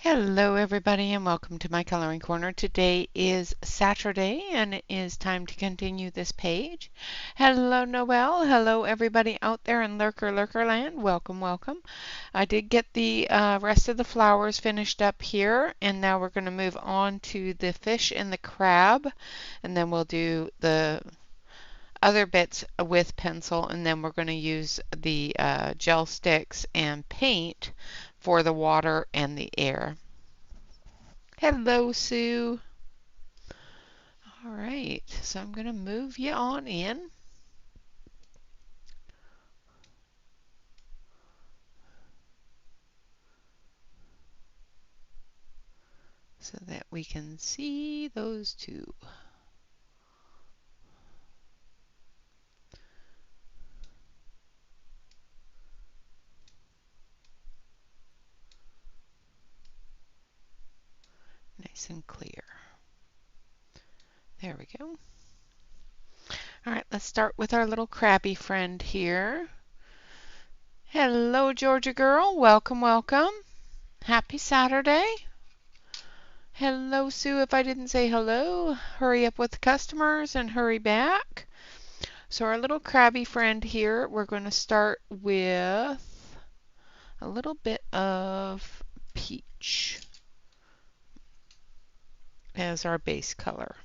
Hello everybody and welcome to my coloring corner. Today is Saturday and it is time to continue this page. Hello Noelle, hello everybody out there in Lurker land. Welcome, welcome. I did get the rest of the flowers finished up here, and now we're going to move on to the fish and the crab, and then we'll do the other bits with pencil, and then we're going to use the gel sticks and paint for the water and the air. Hello, Sue. All right, so I'm going to move you on in. So that we can see those two. Nice and clear. There we go. All right, let's start with our little crabby friend here. Hello, Georgia girl. Welcome, welcome. Happy Saturday. Hello, Sue. If I didn't say hello, hurry up with the customers and hurry back. So our little crabby friend here, we're going to start with a little bit of peach as our base color.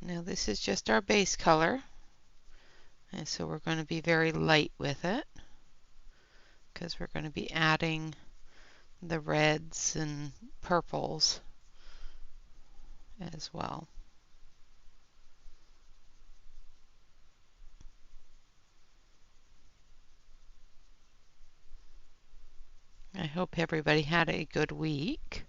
Now this is just our base color, and so we're going to be very light with it because we're going to be adding the reds and purples as well. I hope everybody had a good week.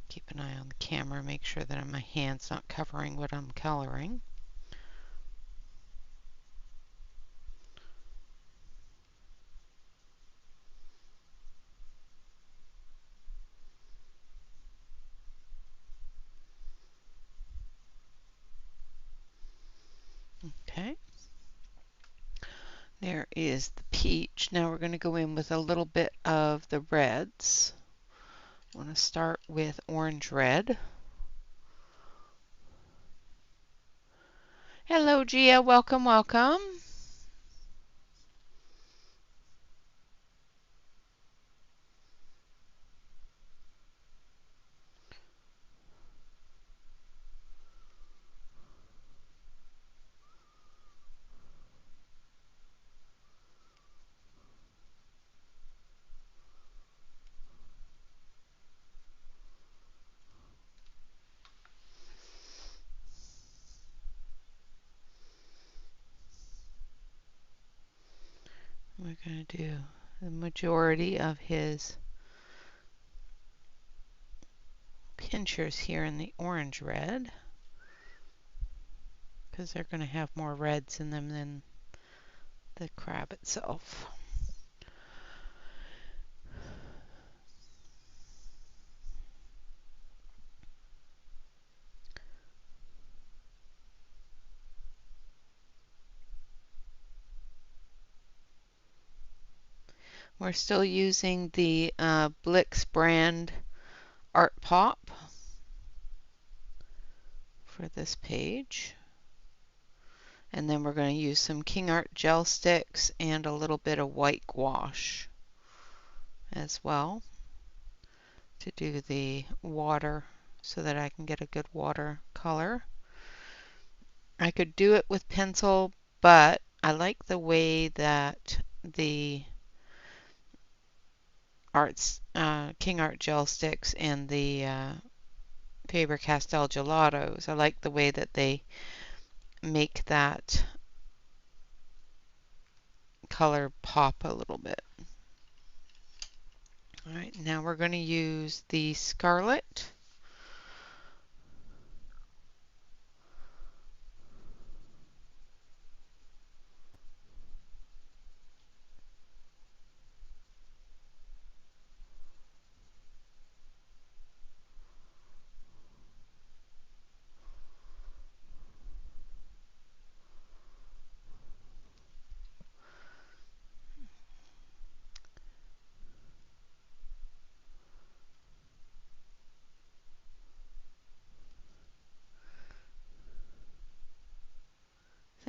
Keep an eye on the camera, make sure that my hand's not covering what I'm coloring. Okay. There is the peach. Now we're going to go in with a little bit of the reds. I want to start with orange red. Hello, Gia. Welcome, welcome. We're going to do the majority of his pinchers here in the orange red because they're going to have more reds in them than the crab itself. We're still using the Blix brand Art Pop for this page. And then we're going to use some King Art gel sticks and a little bit of white gouache as well to do the water so that I can get a good water color. I could do it with pencil, but I like the way that the King Art gel sticks and the Faber-Castell gelatos, I like the way that they make that color pop a little bit. All right, now we're going to use the scarlet.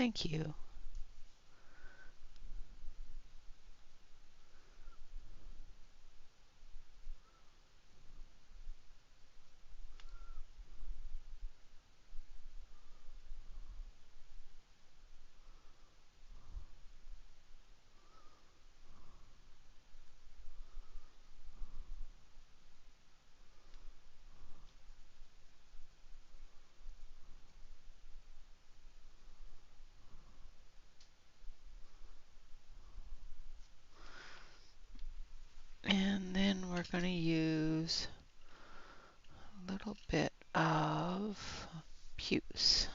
Thank you. And then we're going to use a little bit of puce.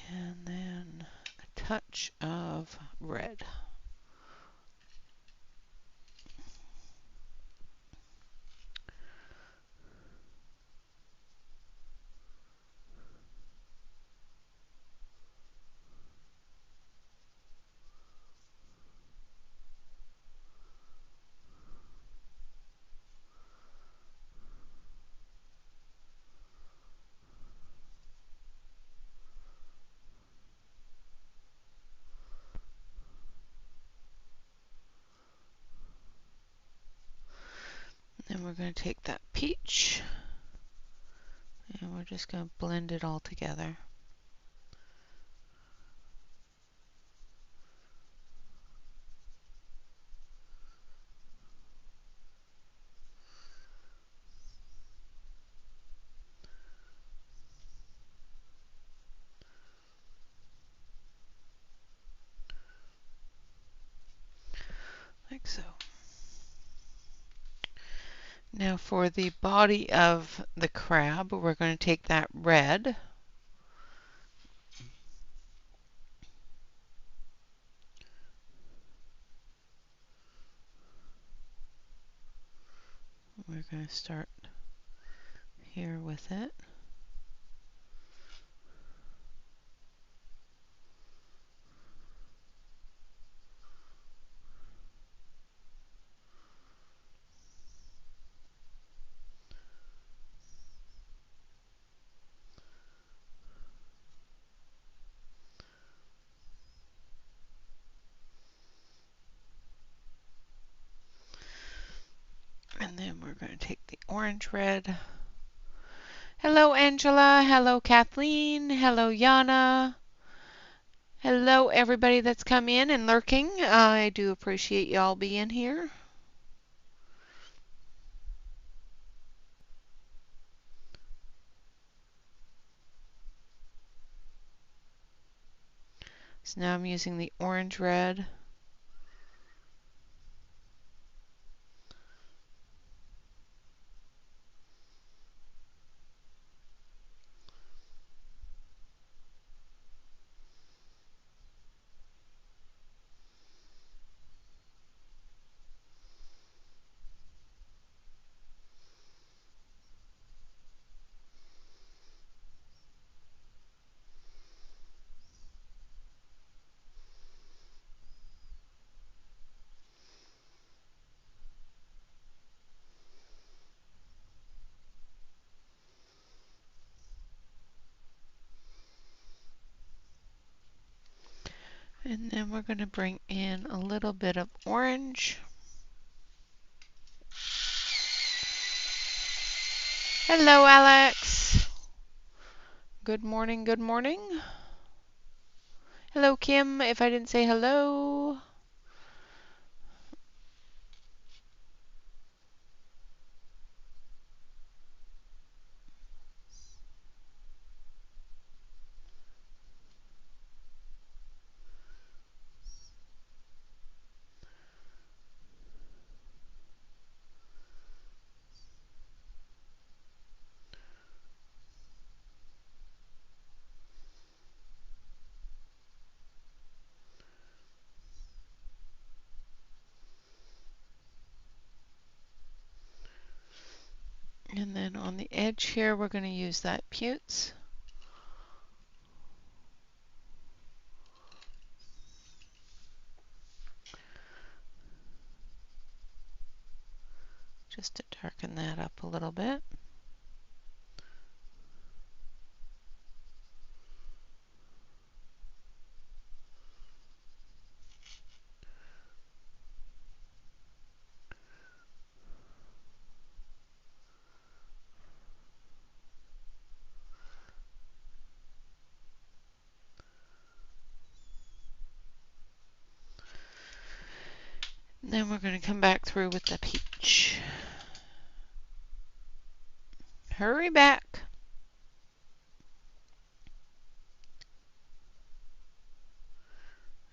And then a touch of red. Then we're going to take that peach and we're just going to blend it all together. Like so. Now for the body of the crab, we're going to take that red. We're going to start here with it. And then we're going to take the orange red. Hello, Angela. Hello, Kathleen. Hello, Yana. Hello, everybody that's come in and lurking. I do appreciate y'all being here. So now I'm using the orange red. And then we're going to bring in a little bit of orange. Hello, Alex. Good morning, good morning. Hello, Kim, if I didn't say hello. And then on the edge here, we're going to use that Putes. Just to darken that up a little bit. Then we're going to come back through with the peach. Hurry back.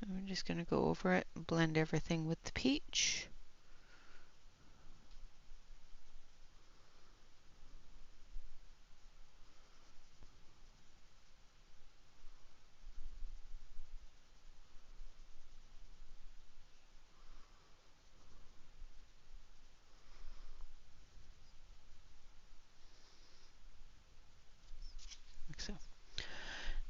And we're just going to go over it and blend everything with the peach. Like so.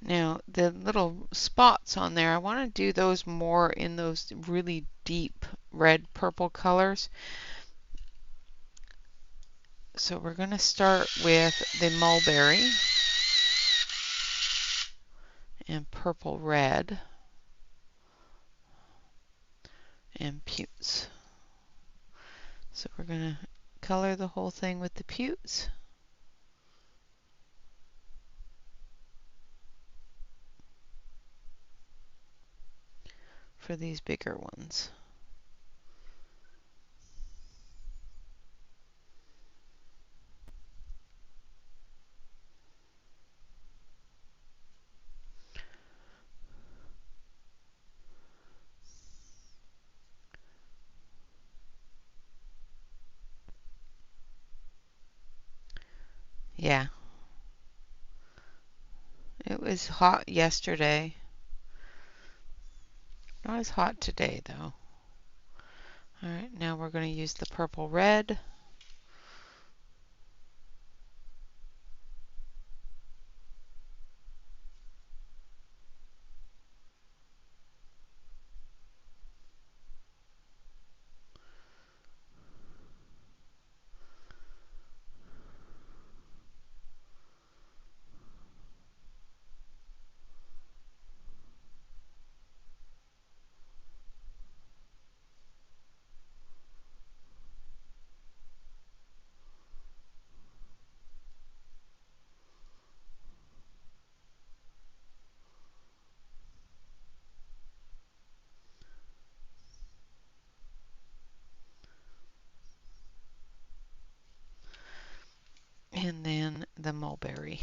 Now, the little spots on there, I want to do those more in those really deep red purple colors. So we're going to start with the mulberry and purple red and Putes. So we're going to color the whole thing with the Putes. For these bigger ones. Yeah. It was hot yesterday. Not as hot today, though. Alright, now we're going to use the purple red. And then the mulberry.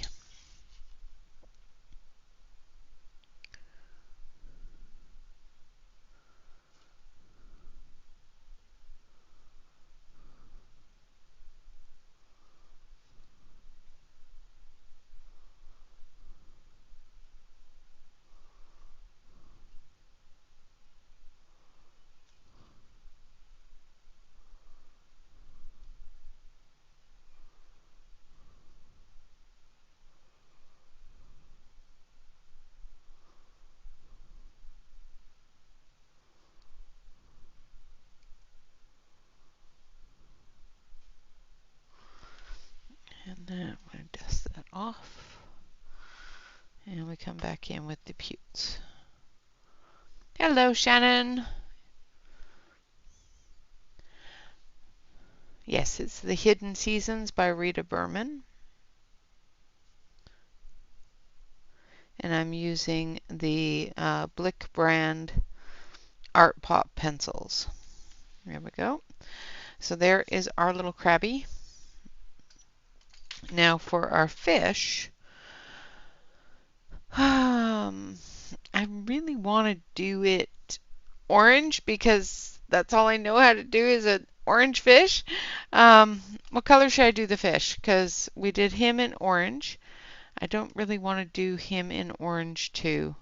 And then I'm going to dust that off. And we come back in with the Putes. Hello, Shannon. Yes, it's The Hidden Seasons by Rita Berman. And I'm using the Blick brand Art Pop pencils. There we go. So there is our little crabby. Now for our fish, I really want to do it orange because that's all I know how to do is an orange fish. What color should I do the fish? Because we did him in orange. I don't really want to do him in orange too.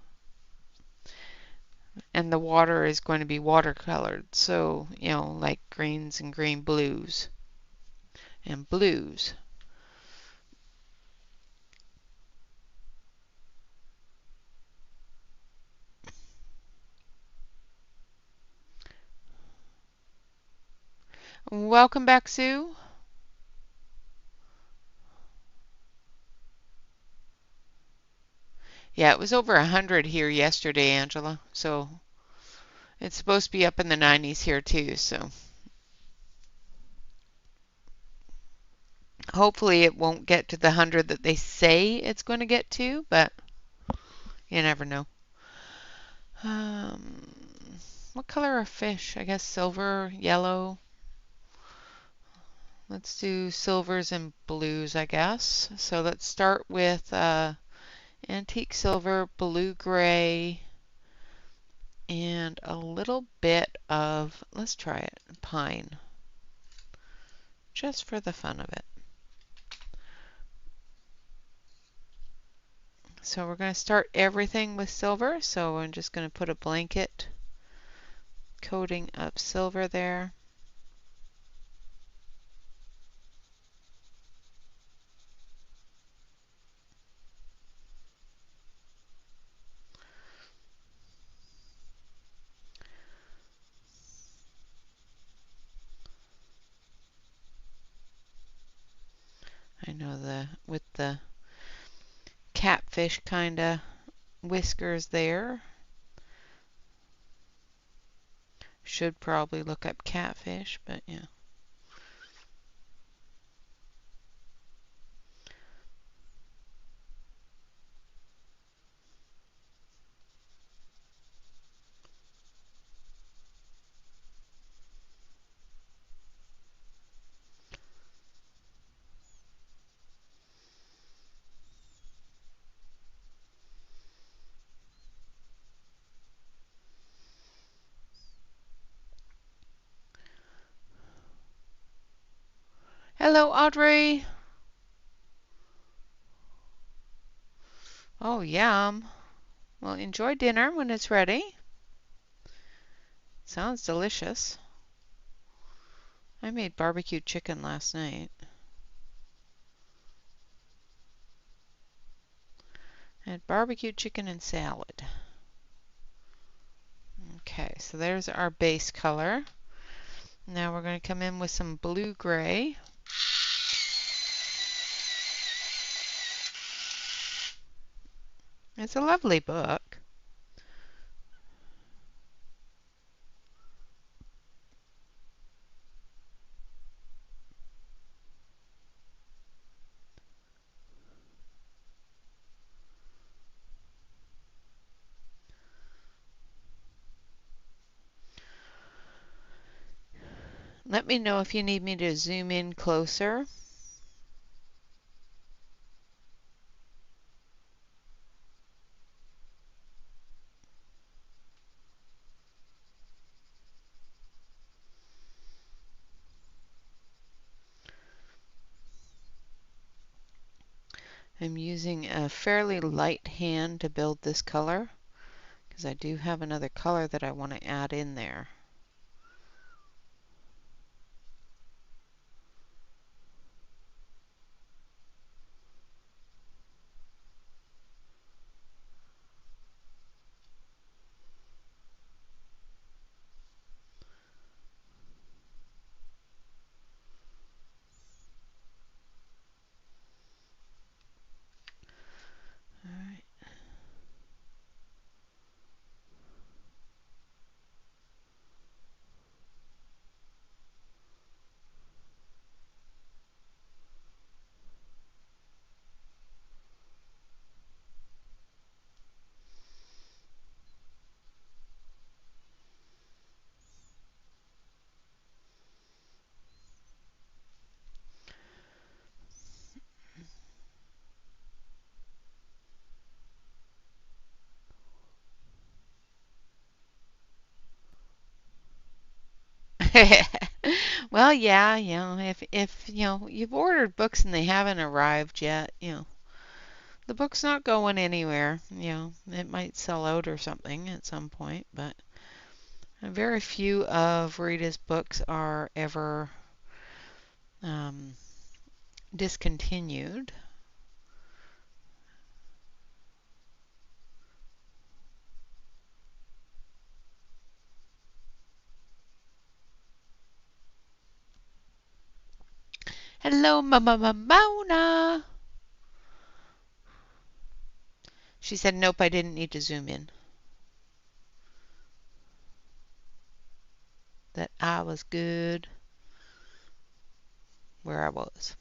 And the water is going to be watercolored, so, you know, like greens and green blues and blues. Welcome back, Sue. Yeah, it was over 100 here yesterday, Angela. So it's supposed to be up in the 90s here too. So hopefully it won't get to the 100 that they say it's going to get to, but you never know. Um, what color are fish? I guess silver, yellow. Let's do silvers and blues, I guess. So let's start with antique silver, blue gray, and a little bit of, let's try it, pine, just for the fun of it. So we're going to start everything with silver. So I'm just going to put a blanket coating of silver there. I know with the catfish kind of whiskers there. Should probably look up catfish, but yeah. Hello, Audrey. Oh, yum. Well, enjoy dinner when it's ready. Sounds delicious. I made barbecue chicken last night. I had barbecue chicken and salad. Okay, so there's our base color. Now we're going to come in with some blue-gray. It's a lovely book. Let me know if you need me to zoom in closer. I'm using a fairly light hand to build this color because I do have another color that I want to add in there. All right. Well, yeah, if you've ordered books and they haven't arrived yet, the book's not going anywhere. It might sell out or something at some point, but very few of Rita's books are ever um, discontinued. Hello, Mona. She said, nope, I didn't need to zoom in. That I was good where I was.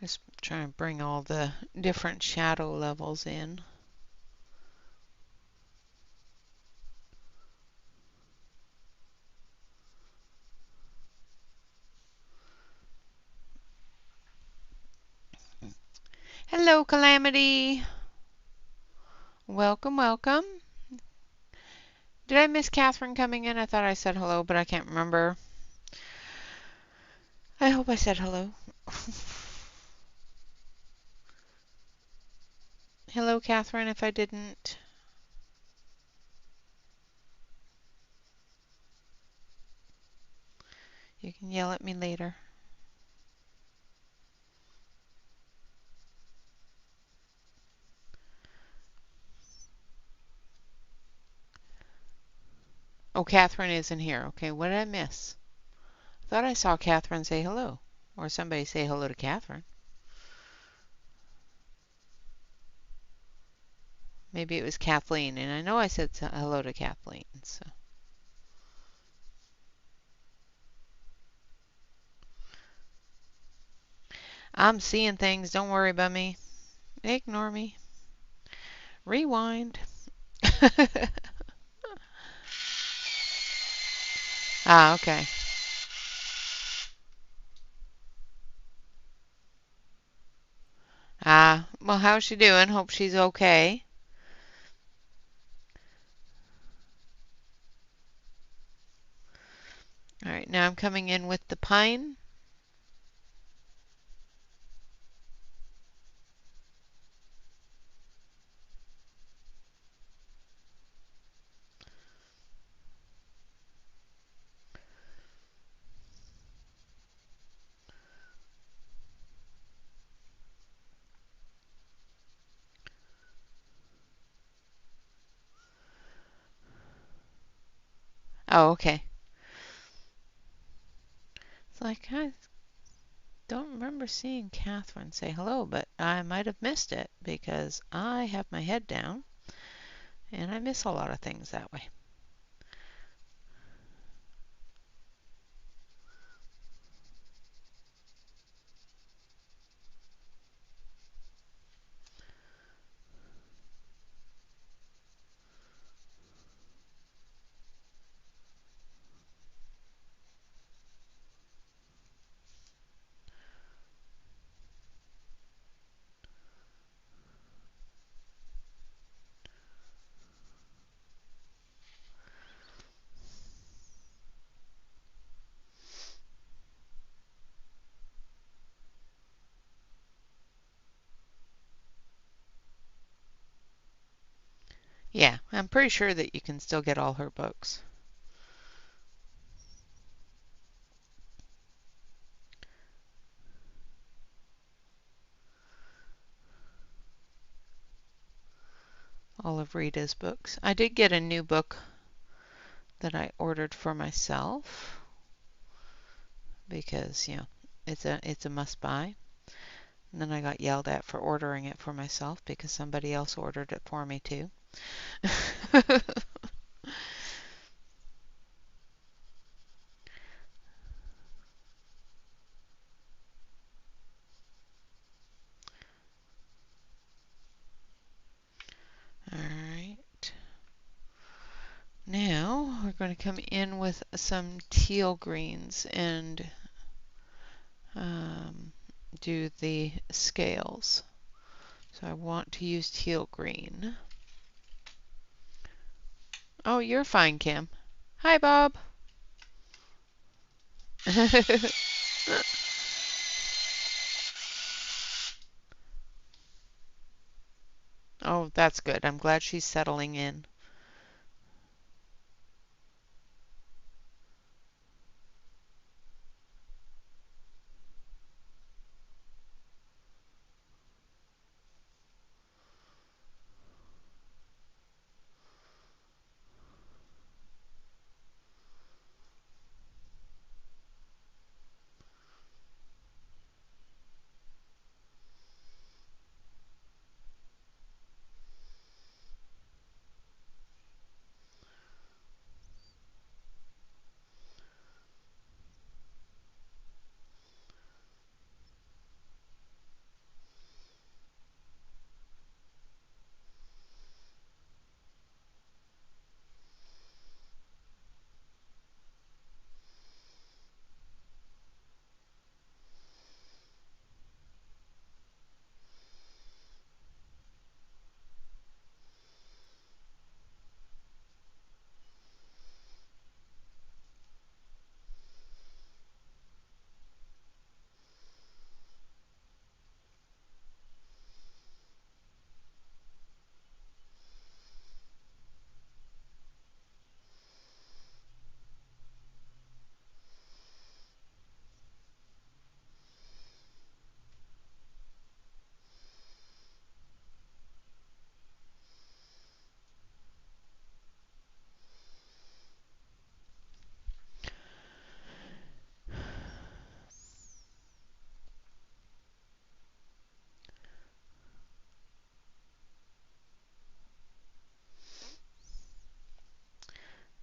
Just trying to bring all the different shadow levels in. Hello, Calamity. Welcome, welcome. Did I miss Catherine coming in? I thought I said hello, but I can't remember. I hope I said hello. Hello, Catherine, if I didn't. You can yell at me later. Oh, Catherine isn't here. Okay, what did I miss? I thought I saw Catherine say hello. Or somebody say hello to Catherine. Maybe it was Kathleen, and I know I said hello to Kathleen. So. I'm seeing things. Don't worry about me. Ignore me. Rewind. Ah, okay. Ah, well, how's she doing? Hope she's okay. All right, now I'm coming in with the pine. Oh, okay. It's like I don't remember seeing Catherine say hello, but I might have missed it because I have my head down and I miss a lot of things that way. Yeah, I'm pretty sure that you can still get all her books. all of Rita's books. I did get a new book that I ordered for myself because, you know, it's a must buy. And then I got yelled at for ordering it for myself because somebody else ordered it for me too. All right. Now we're going to come in with some teal greens and do the scales. So I want to use teal green. Oh, you're fine, Kim. Hi, Bob. Oh, that's good. I'm glad she's settling in.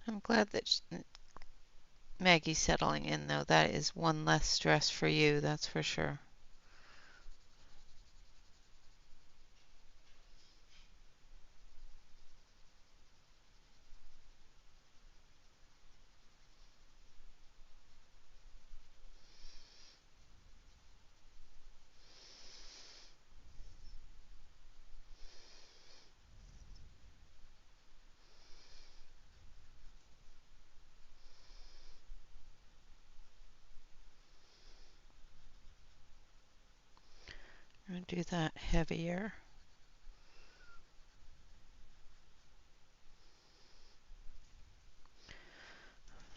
I'm glad that Maggie's settling in, though. That is one less stress for you, that's for sure. I'm going to do that heavier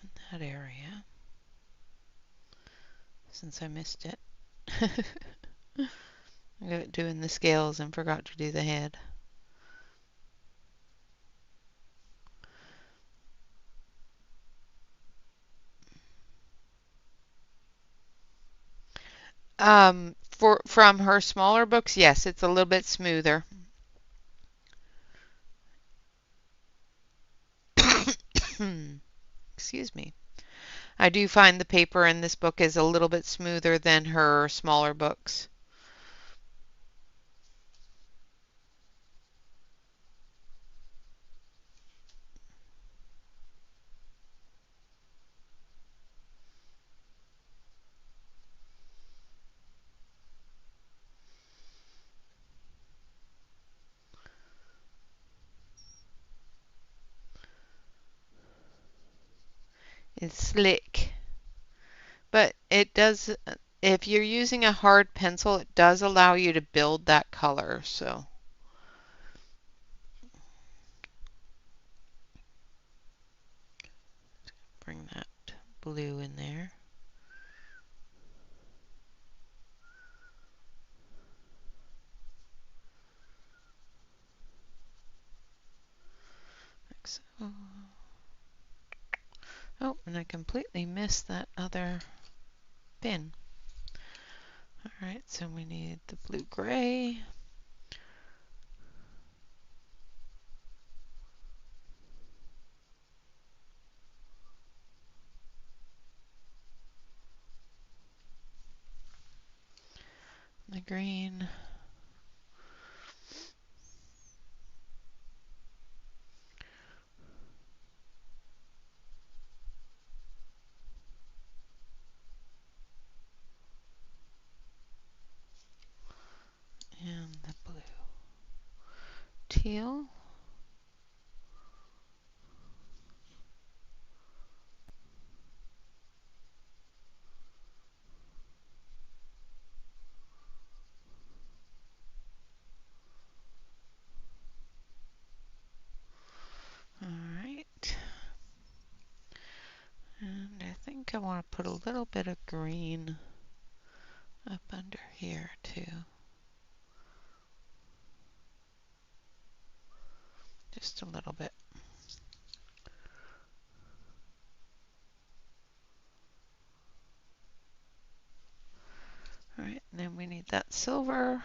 in that area since I missed it. I got doing the scales and forgot to do the head. From her smaller books, yes, it's a little bit smoother. Excuse me. I do find the paper in this book is a little bit smoother than her smaller books. It's slick. But it does, if you're using a hard pencil, it does allow you to build that color. So bring that blue in there. So, oh, and I completely missed that other pin. Alright, so we need the blue-gray. The green. And the blue. Teal. Alright. And I think I want to put a little bit of green up under here too. Just a little bit. Alright, and then we need that silver.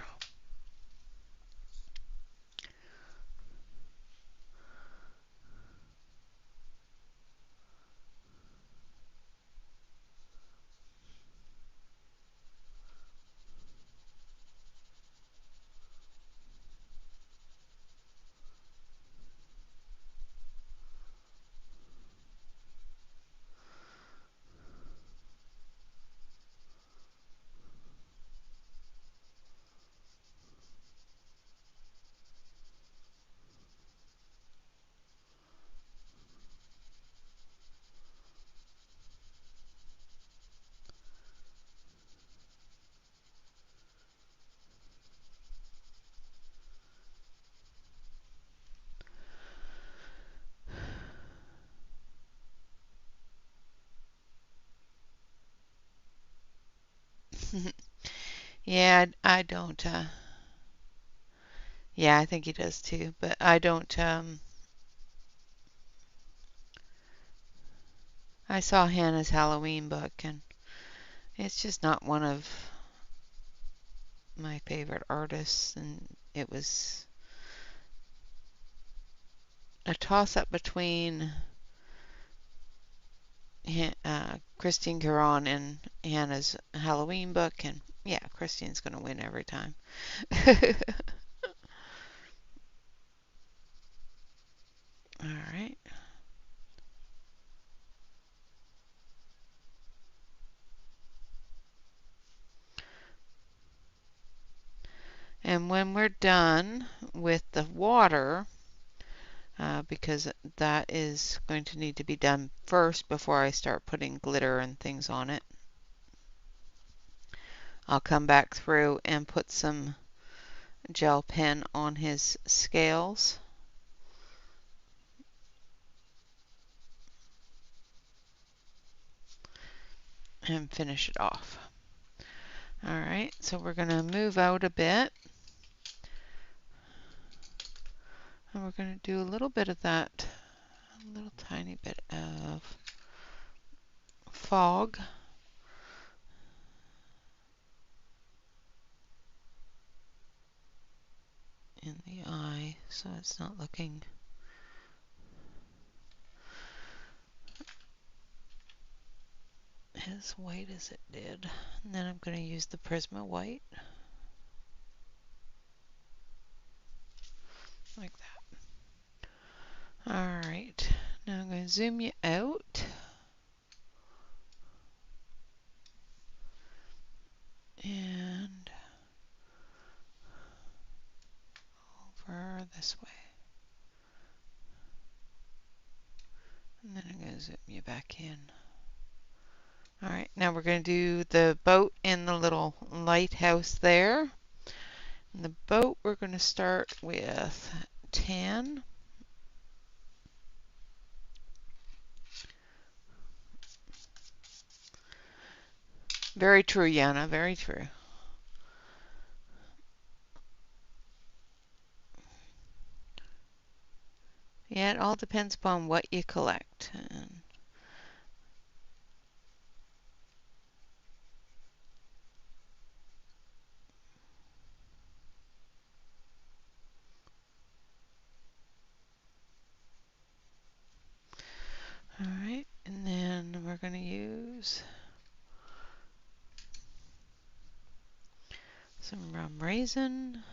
Yeah, I don't, yeah, I think he does too, but I don't, I saw Hannah's Halloween book and it's just not one of my favorite artists, and it was a toss-up between Christine Caron and Hannah's Halloween book, and yeah, Christine's going to win every time. All right. And when we're done with the water, because that is going to need to be done first before I start putting glitter and things on it, I'll come back through and put some gel pen on his scales and finish it off. Alright, so we're going to move out a bit. And we're going to do a little bit of that, a little tiny bit of fog. In the eye, so it's not looking as white as it did. And then I'm going to use the Prisma white, like that. Alright, now I'm going to zoom you out. And over this way. And then I'm going to zoom you back in. Alright, now we're going to do the boat in the little lighthouse there. And the boat, we're going to start with tan. Very true, Yana, very true. Yeah, it all depends upon what you collect. All right, and then we're going to use some rum raisin.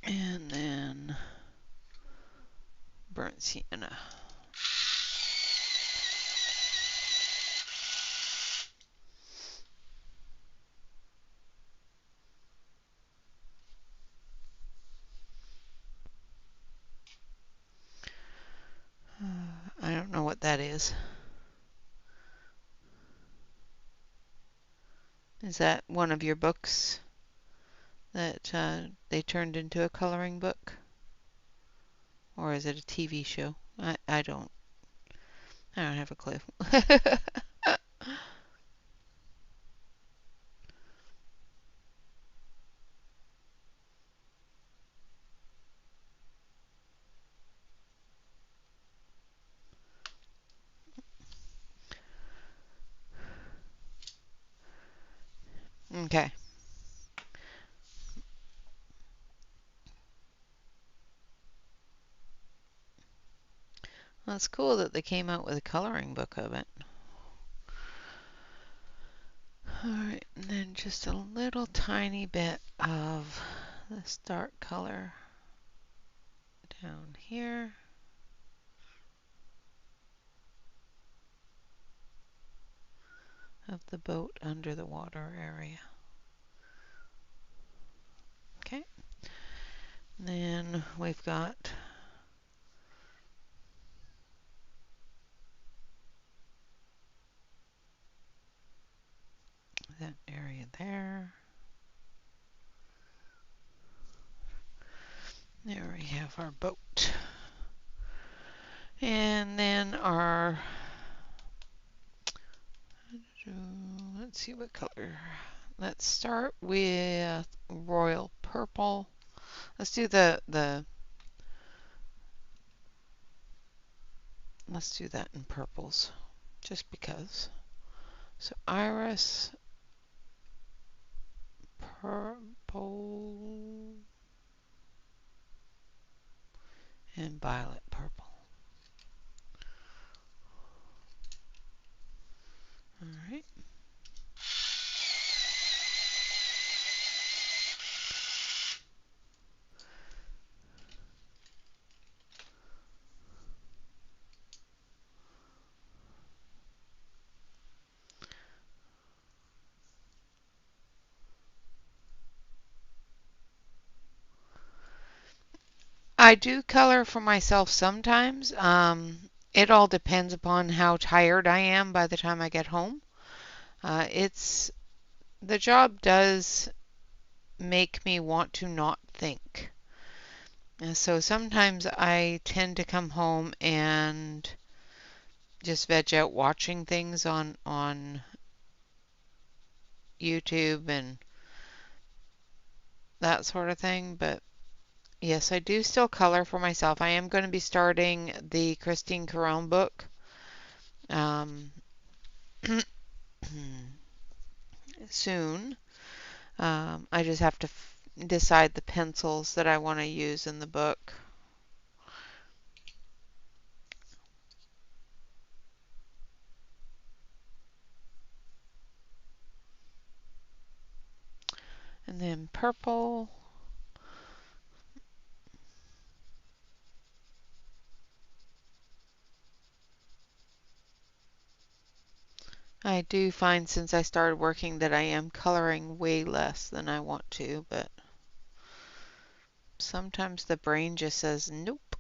And then burnt sienna. I don't know what that is. Is that one of your books that they turned into a coloring book? Or is it a TV show? I don't have a clue. Okay. Well, it's cool that they came out with a coloring book of it. Alright, and then just a little tiny bit of this dark color down here. Of the boat under the water area. Okay. And then we've got that area there. There we have our boat. And then our, let's see what color. Let's start with royal purple. Let's do let's do that in purples, just because. So iris, purple, and violet purple. All right. I do color for myself sometimes. It all depends upon how tired I am by the time I get home. The job does make me want to not think. And so sometimes I tend to come home and just veg out watching things on YouTube and that sort of thing. But yes, I do still color for myself. I am going to be starting the Christine Caron book. Um, soon. I just have to decide the pencils that I want to use in the book. And then purple. I do find since I started working that I am coloring way less than I want to, but sometimes the brain just says nope.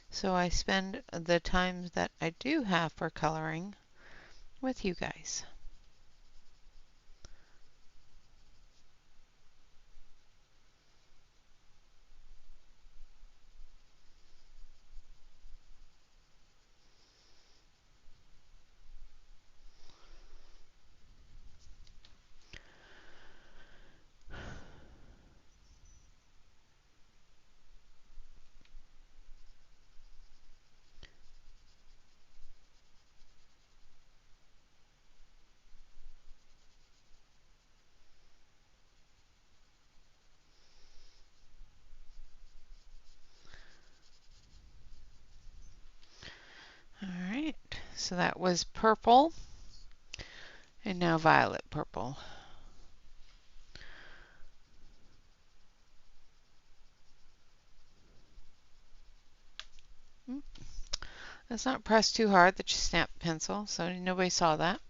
So I spend the times that I do have for coloring with you guys. All right, so that was purple and now violet purple. Let's not press too hard that you snap the pencil, so nobody saw that.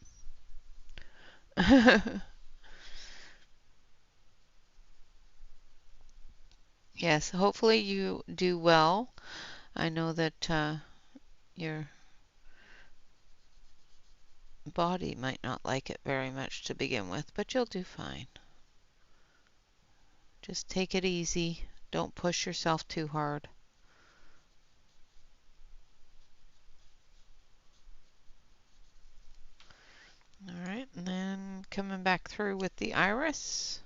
Yes, hopefully you do well. I know that your body might not like it very much to begin with, but you'll do fine. Just take it easy. Don't push yourself too hard. All right, and then coming back through with the iris.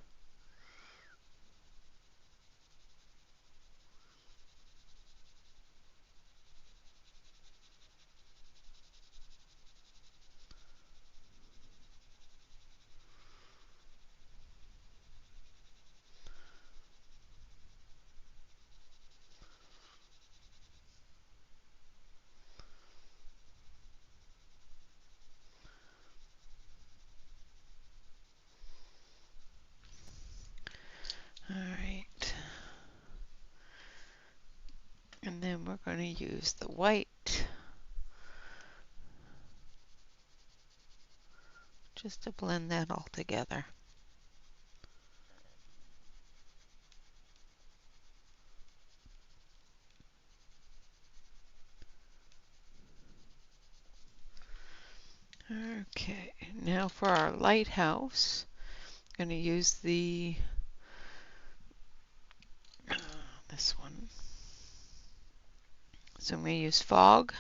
All right. And then we're going to use the white just to blend that all together. Okay, now for our lighthouse, I'm going to use this one. So I'm going to use fog.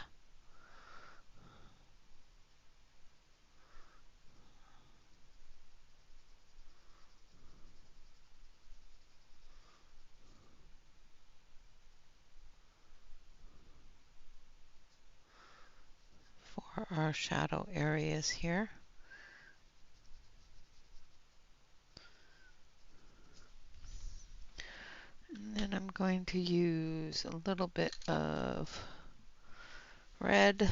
For our shadow areas here. And then I'm going to use a little bit of red.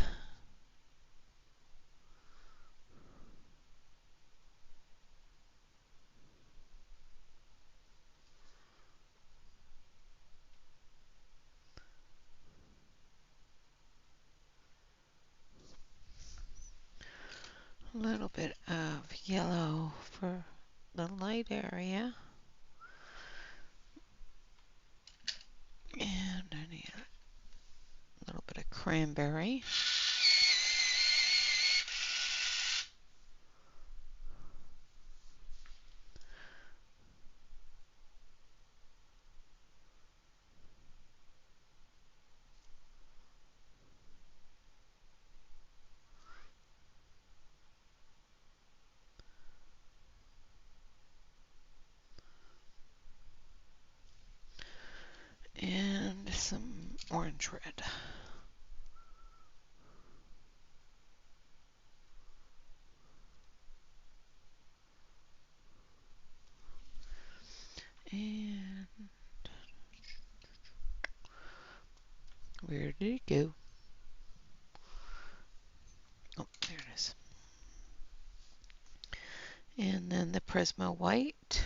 A little bit of yellow for the light area. And I need a little bit of cranberry. And some orange red. And where did it go? Oh, there it is. And then the Prisma white.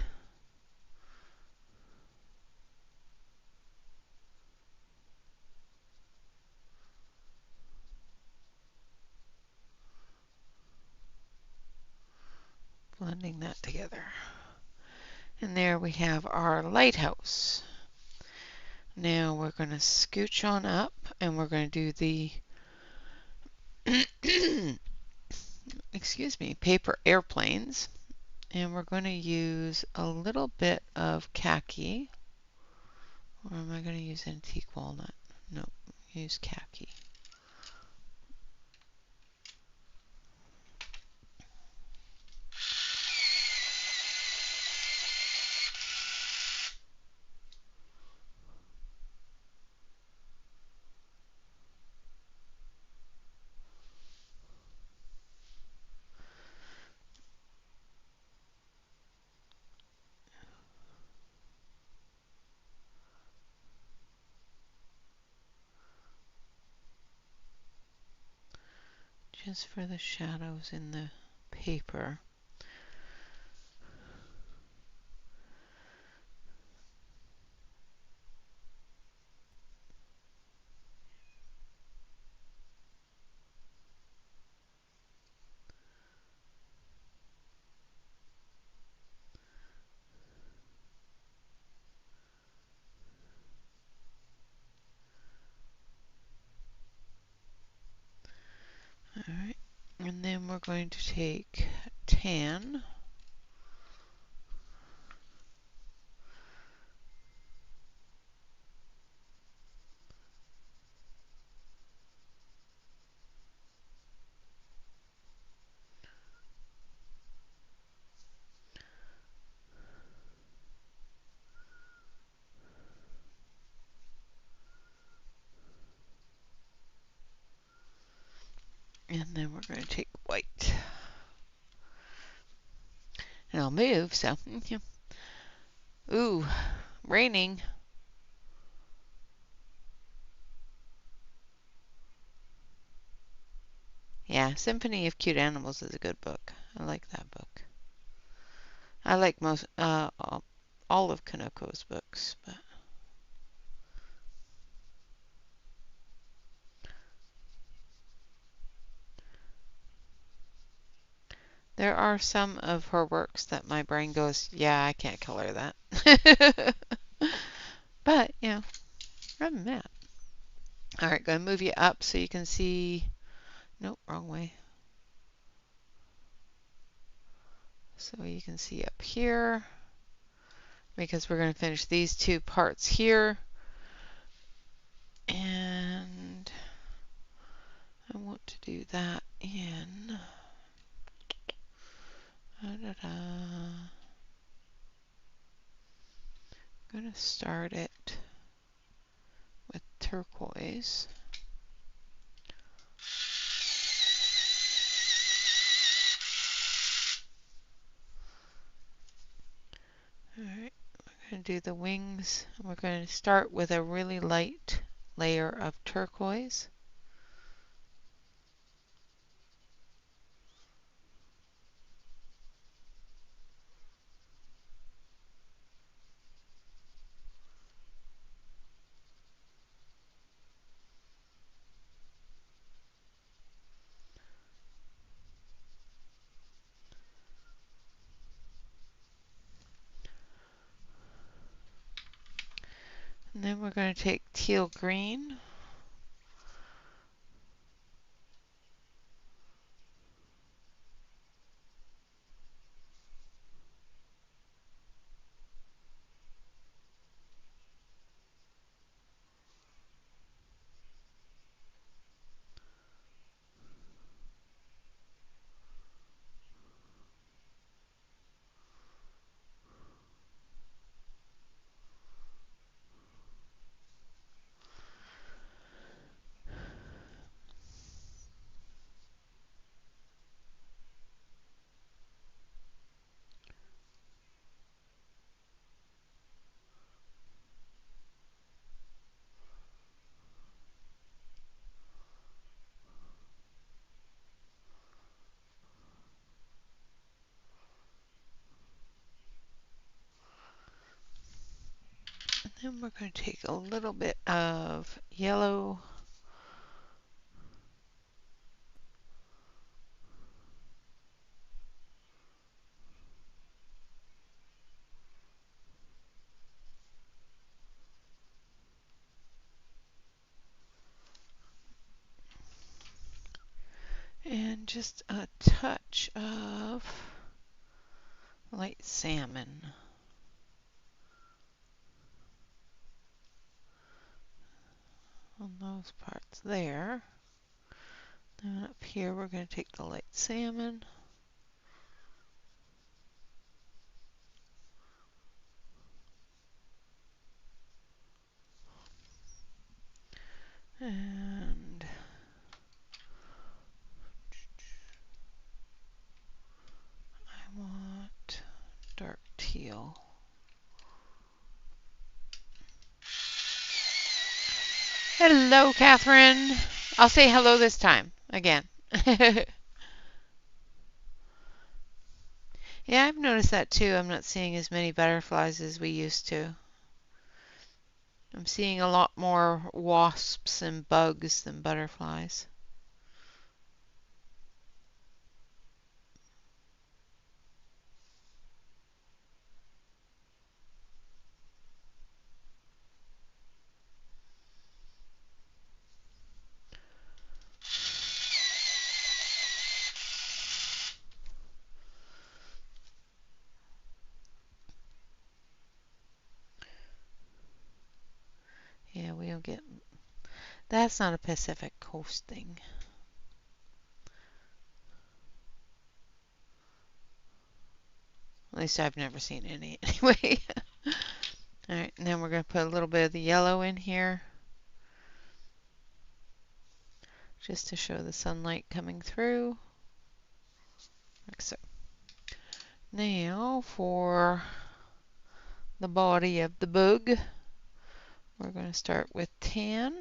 Blending that together. And there we have our lighthouse. Now we're going to scooch on up and we're going to do the excuse me, paper airplanes. And we're going to use a little bit of khaki. Or am I going to use antique walnut? No, use khaki. Just for the shadows in the paper. Alright, and then we're going to take tan. And then we're going to take white. And I'll move, so. Ooh, raining. Yeah, Symphony of Cute Animals is a good book. I like that book. I like most, all of Kaneko's books, but. There are some of her works that my brain goes, yeah, I can't color that. But, yeah, other than that. Alright, going to move you up so you can see. Nope, wrong way. So you can see up here, because we're going to finish these two parts here. And I want to do that in. I'm going to start it with turquoise. Alright, we're going to do the wings. We're going to start with a really light layer of turquoise. And then we're going to take teal green. And then we're going to take a little bit of yellow. And just a touch of light salmon on those parts there. Then up here we're going to take the light salmon and I want dark teal. Hello, Catherine. I'll say hello this time again. Yeah, I've noticed that too. I'm not seeing as many butterflies as we used to. I'm seeing a lot more wasps and bugs than butterflies. Yeah, we don't get... That's not a Pacific Coast thing. At least I've never seen any anyway. Alright, and then we're going to put a little bit of the yellow in here, just to show the sunlight coming through, like so. Now for the body of the bug, we're going to start with tan.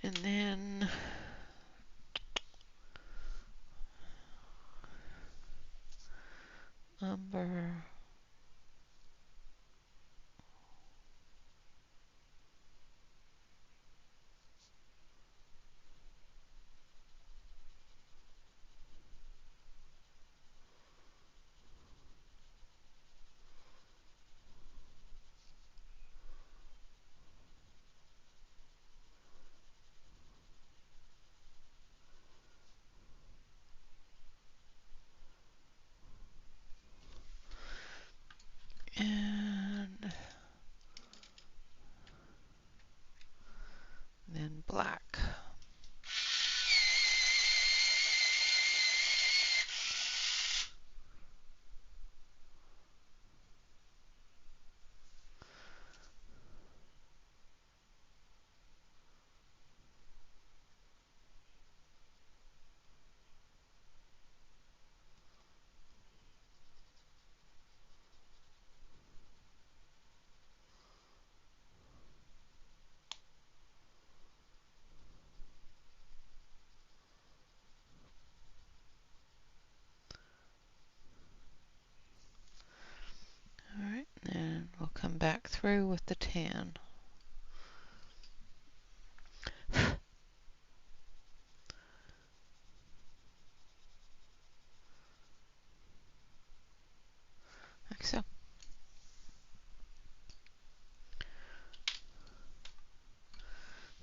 And then umber. And then black. Alright, and we'll come back through with the tan. Like so. I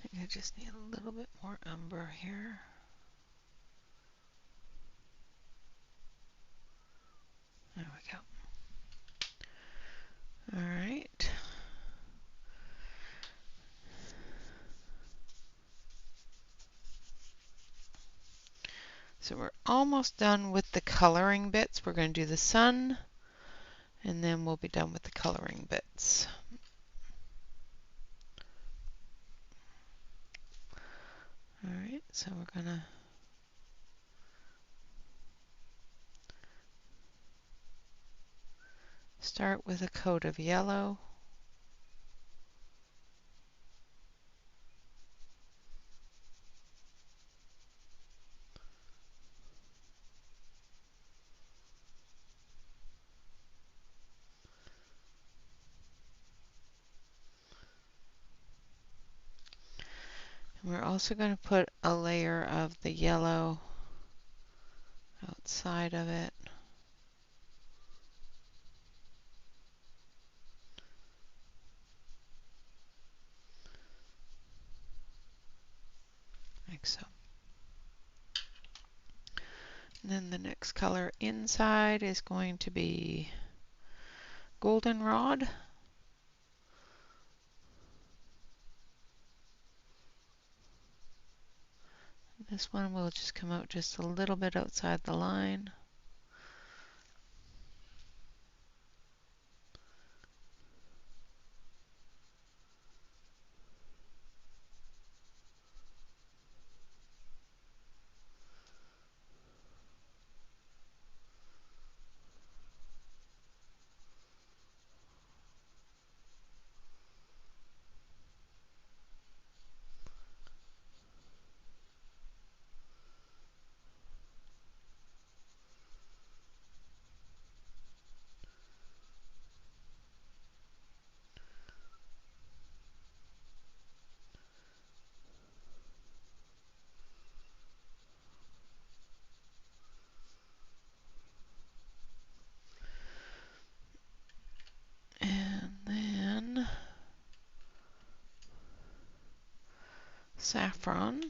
think I just need a little bit more umber here. There we go. Alright. So we're almost done with the coloring bits. We're going to do the sun, and then we'll be done with the coloring bits. Alright, so we're going to start with a coat of yellow. And we're also going to put a layer of the yellow outside of it. Like so. And then the next color inside is going to be goldenrod. This one will just come out just a little bit outside the line. And then saffron.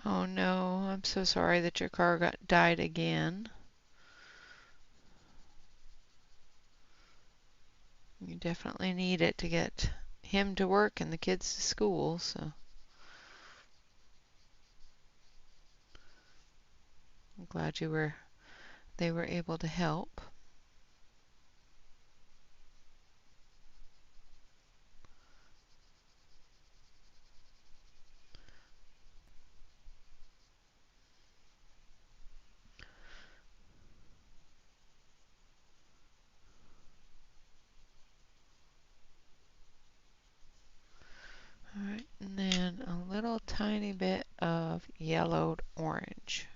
Oh no, I'm so sorry that your car died again. You definitely need it to get him to work and the kids to school, so I'm glad they were able to help. All right, and then a little tiny bit of yellowed orange.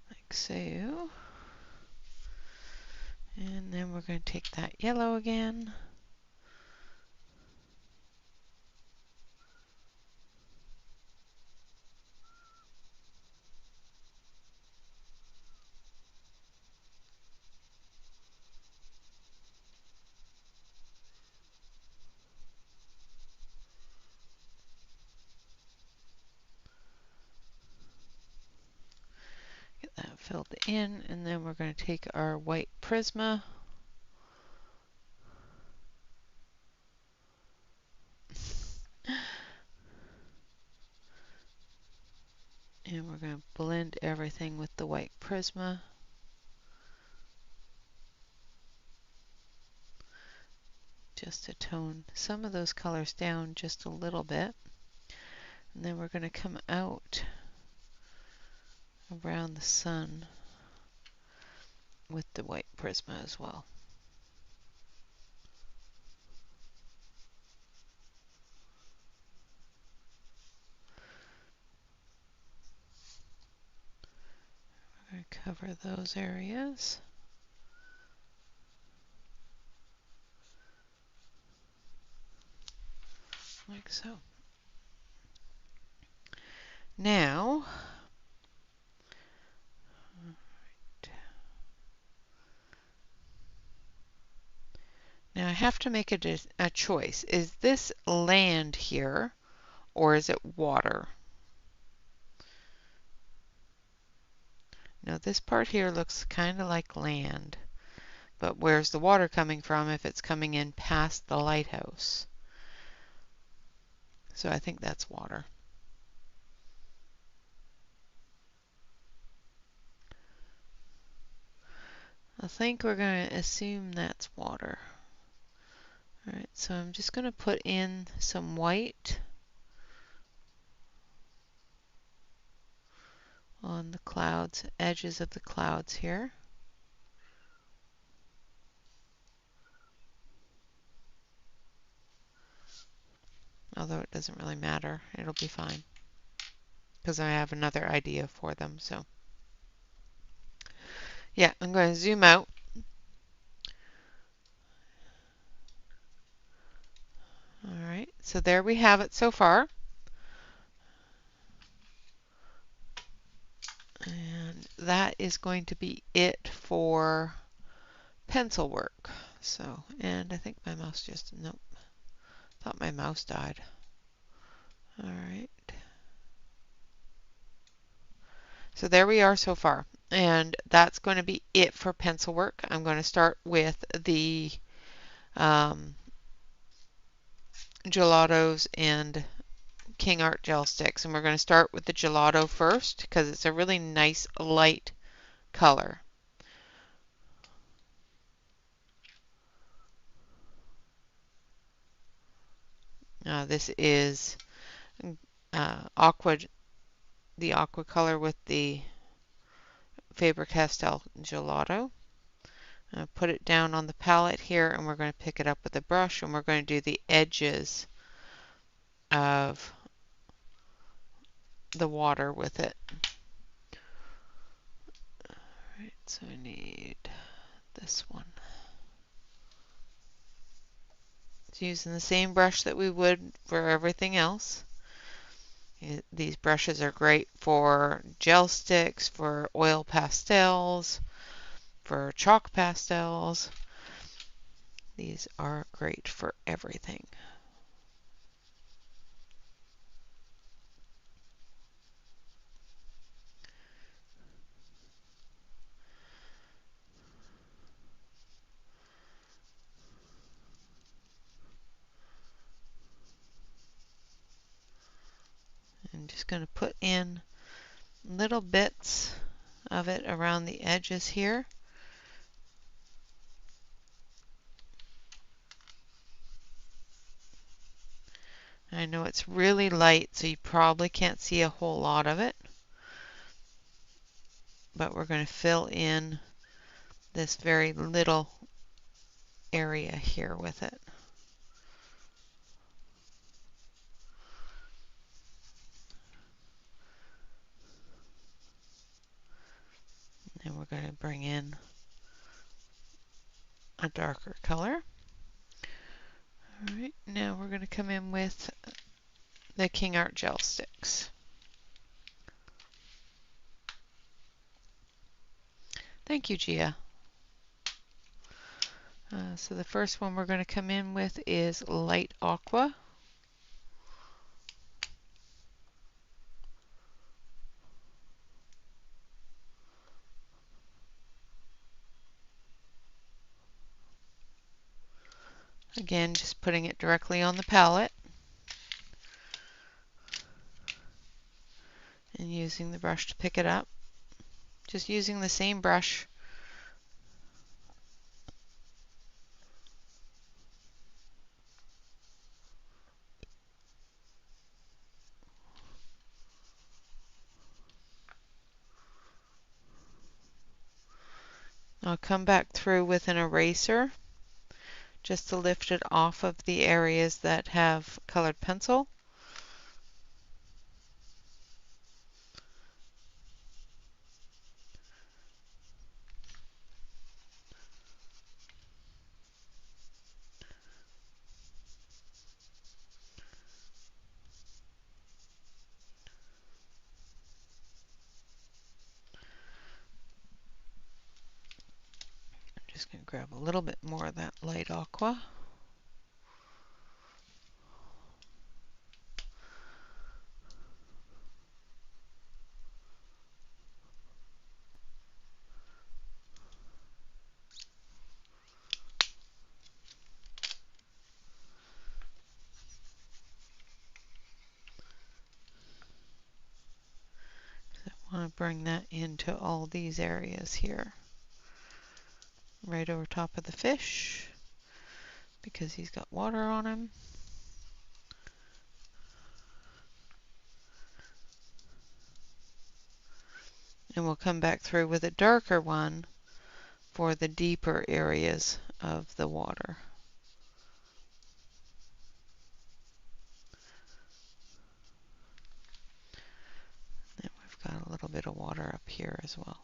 Like so. And then we're going to take that yellow again. Get that filled in, and then we're going to take our white Prisma. And we're going to blend everything with the white Prisma. Just to tone some of those colors down just a little bit. And then we're going to come out around the sun with the white Prisma as well. We're going to cover those areas. Like so. Now, I have to make a choice. Is this land here or is it water? Now this part here looks kind of like land, but where's the water coming from if it's coming in past the lighthouse? So I think that's water. I think we're going to assume that's water. Alright, so I'm just going to put in some white on the clouds, edges of the clouds here. Although it doesn't really matter, it'll be fine because I have another idea for them. So yeah, I'm going to zoom out. Alright, so there we have it so far. And that is going to be it for pencil work. So, and I think my mouse just, nope, thought my mouse died. Alright. So there we are so far. And that's going to be it for pencil work. I'm going to start with the gelatos and King Art gel sticks. And we're going to start with the gelato first because it's a really nice light color. This is aqua, the aqua color with the Faber-Castell gelato. Put it down on the palette here, and we're going to pick it up with a brush, and we're going to do the edges of the water with it. Alright, so I need this one. It's using the same brush that we would for everything else. These brushes are great for gel sticks, for oil pastels, for chalk pastels. These are great for everything. I'm just going to put in little bits of it around the edges here. I know it's really light, so you probably can't see a whole lot of it, but we're going to fill in this very little area here with it. And we're going to bring in a darker color. Alright, now we're going to come in with the King Art gel sticks. Thank you, Gia. So the first one we're going to come in with is light aqua. Again, just putting it directly on the palette and using the brush to pick it up. Just using the same brush. I'll come back through with an eraser just to lift it off of the areas that have colored pencil. I'm just going to grab a little bit more of that light aqua. bring that into all these areas here. Right over top of the fish, because he's got water on him. And we'll come back through with a darker one for the deeper areas of the water. And we've got a little bit of water up here as well.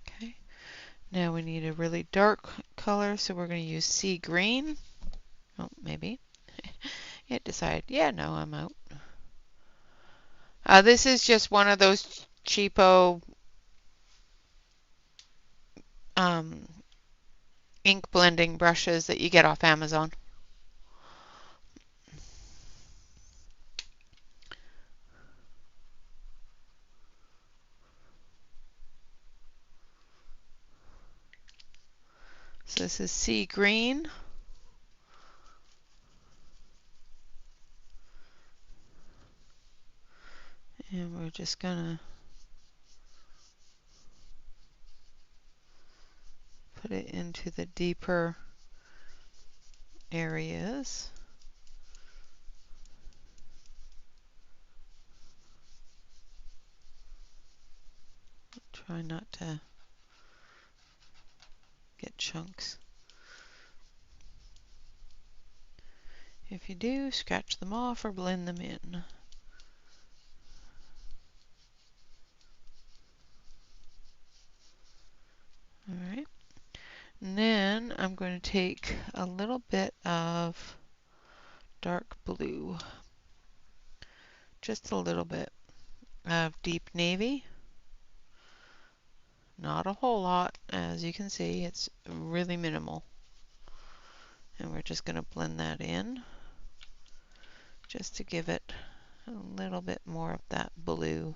Okay, now we need a really dark color, so we're going to use sea green. Oh, maybe. It decided, yeah, no, I'm out. This is just one of those cheapo ink blending brushes that you get off Amazon. So this is sea green. And we're just gonna put it into the deeper areas. Try not to get chunks. If you do, scratch them off or blend them in. Alright. And then I'm going to take a little bit of dark blue. Just a little bit of deep navy. Not a whole lot, as you can see, it's really minimal. And we're just going to blend that in just to give it a little bit more of that blue.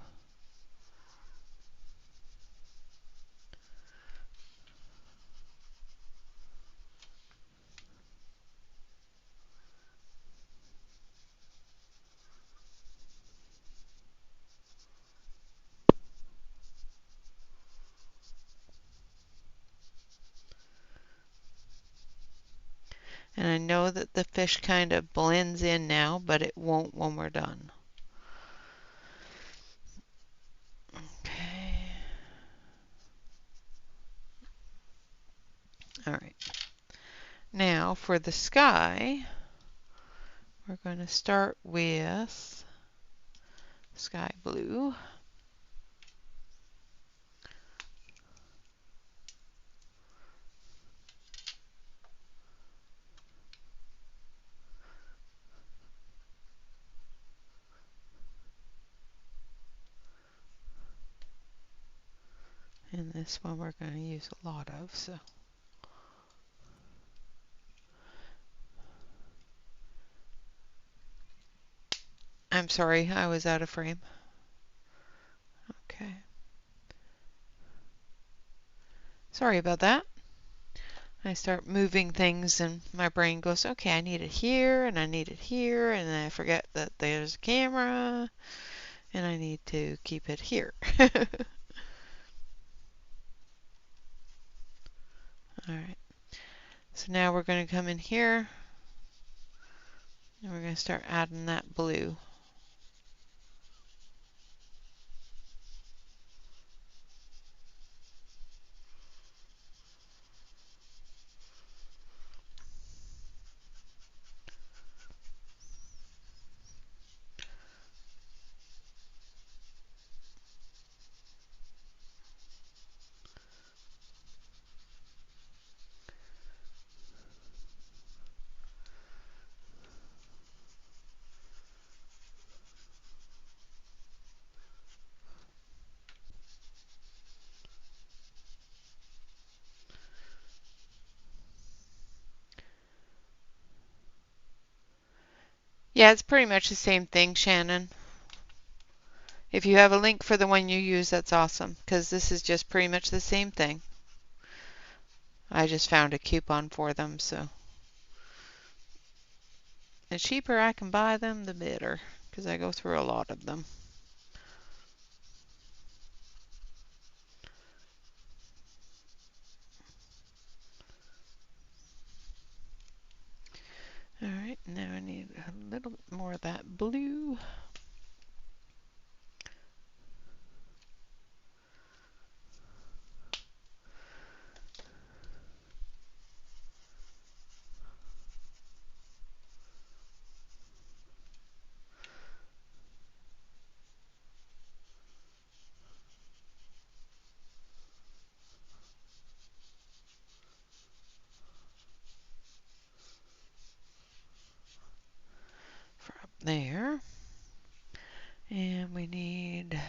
And I know that the fish kind of blends in now, but it won't when we're done. Okay. All right. Now for the sky, we're going to start with sky blue. And this one we're going to use a lot of, so. I'm sorry, I was out of frame. Okay. Sorry about that. I start moving things and my brain goes, okay, I need it here and I need it here, and then I forget that there's a camera and I need to keep it here. Alright, so now we're going to come in here and we're going to start adding that blue. Yeah, it's pretty much the same thing, Shannon. If you have a link for the one you use, that's awesome, because this is just pretty much the same thing. I just found a coupon for them, so the cheaper I can buy them, the better, because I go through a lot of them. All right, now I need a little bit more of that blue. For up there. And we need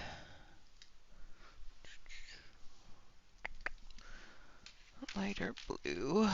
lighter blue.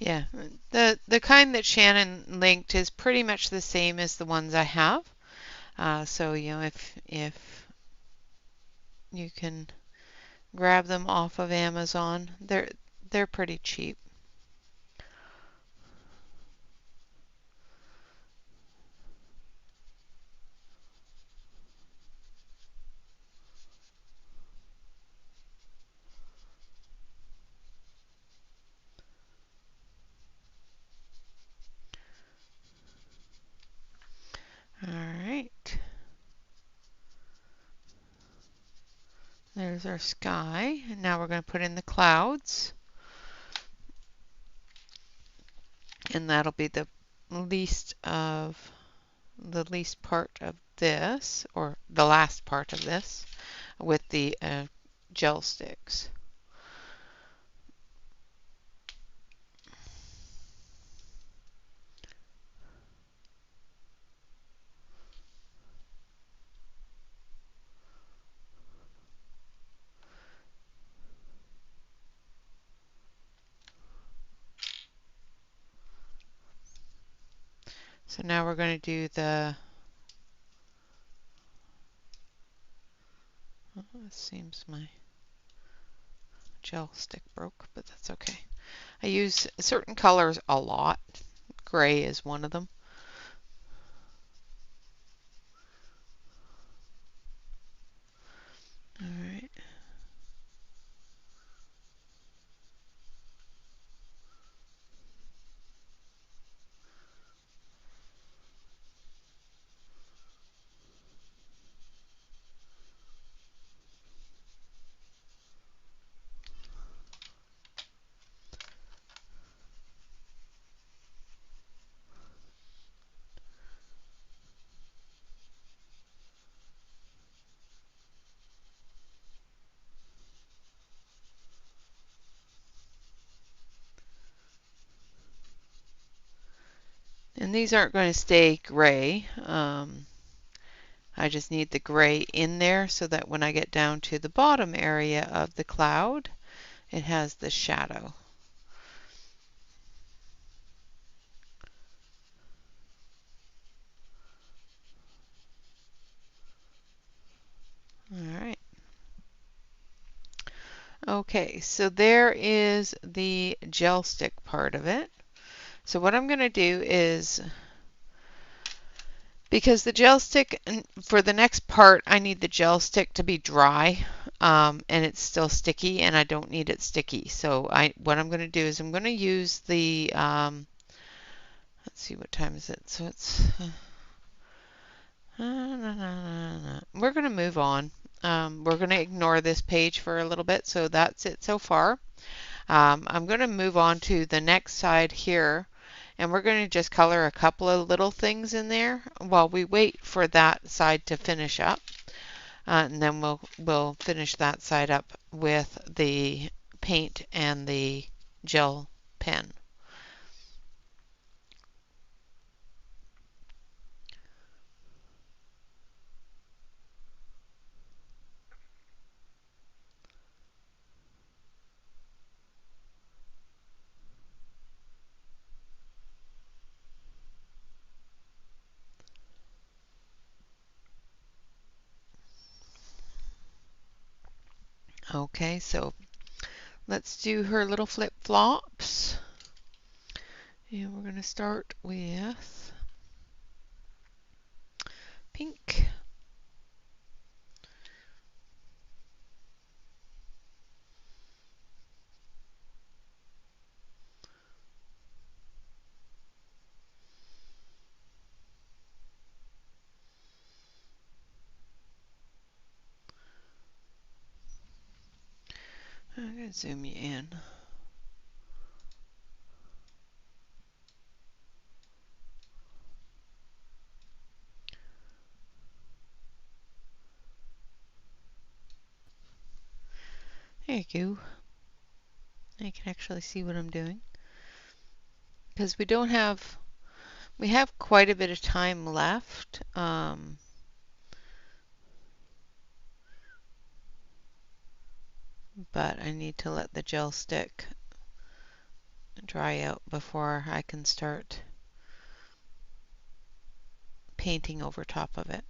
Yeah, the kind that Shannon linked is pretty much the same as the ones I have. So you know, if you can grab them off of Amazon, they're pretty cheap. All right. There's our sky, and now we're going to put in the clouds, and that'll be the least part of this, or the last part of this, with the gel sticks. So now we're going to do the, oh, it seems my gel stick broke, but that's okay. I use certain colors a lot. Gray is one of them. All right. And these aren't going to stay gray. I just need the gray in there so that when I get down to the bottom area of the cloud, it has the shadow. All right. Okay, so there is the gel stick part of it. So what I'm going to do is, because the gel stick, for the next part, I need the gel stick to be dry, and it's still sticky, and I don't need it sticky. So what I'm going to do is I'm going to use the, let's see, what time is it? So it's, we're going to move on. We're going to ignore this page for a little bit, so that's it so far. I'm going to move on to the next side here, and we're going to just color a couple of little things in there while we wait for that side to finish up. And then we'll finish that side up with the paint and the gel pen. Okay, so let's do her little flip-flops. And we're going to start with pink. I'm going to zoom you in. There you go. I can actually see what I'm doing. Because we have quite a bit of time left. But I need to let the gel stick dry out before I can start painting over top of it.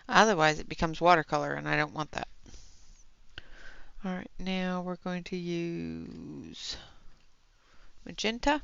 Otherwise it becomes watercolor and I don't want that. Alright, now we're going to use magenta.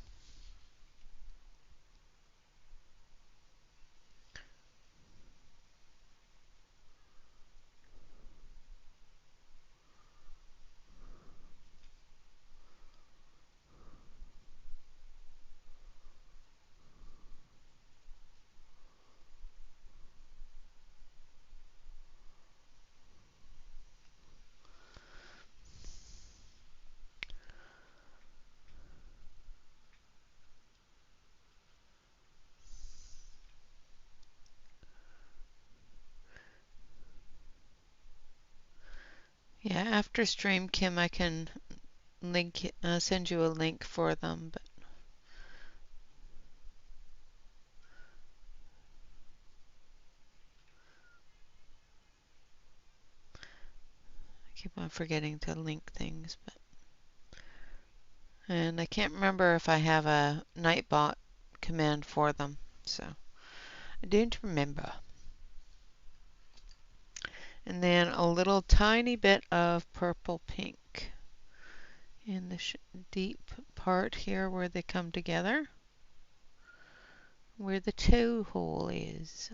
Yeah, after stream, Kim, I can send you a link for them, but I keep on forgetting to link things. And I can't remember if I have a Nightbot command for them, so I don't remember. And then a little tiny bit of purple pink in the deep part here where they come together, where the toe hold is,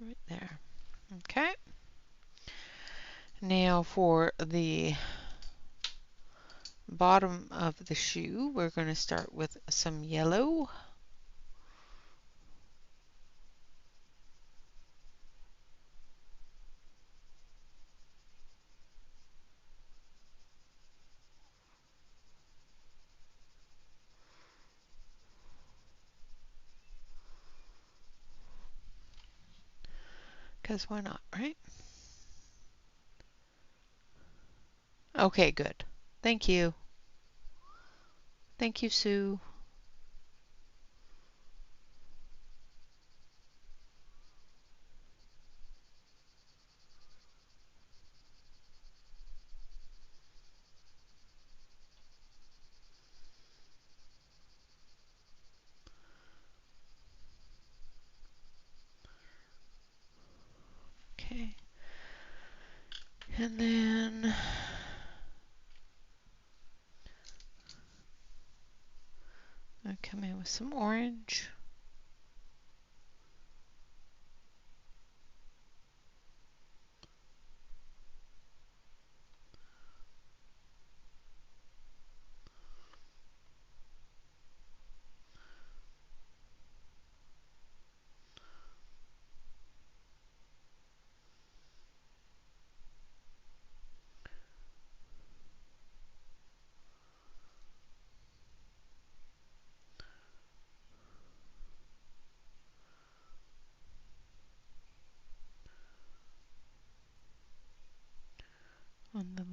right there. Okay. Now for the bottom of the shoe, we're going to start with some yellow. Because why not, right? Okay, good. Thank you. Thank you, Sue. Okay. And then I come in with some orange.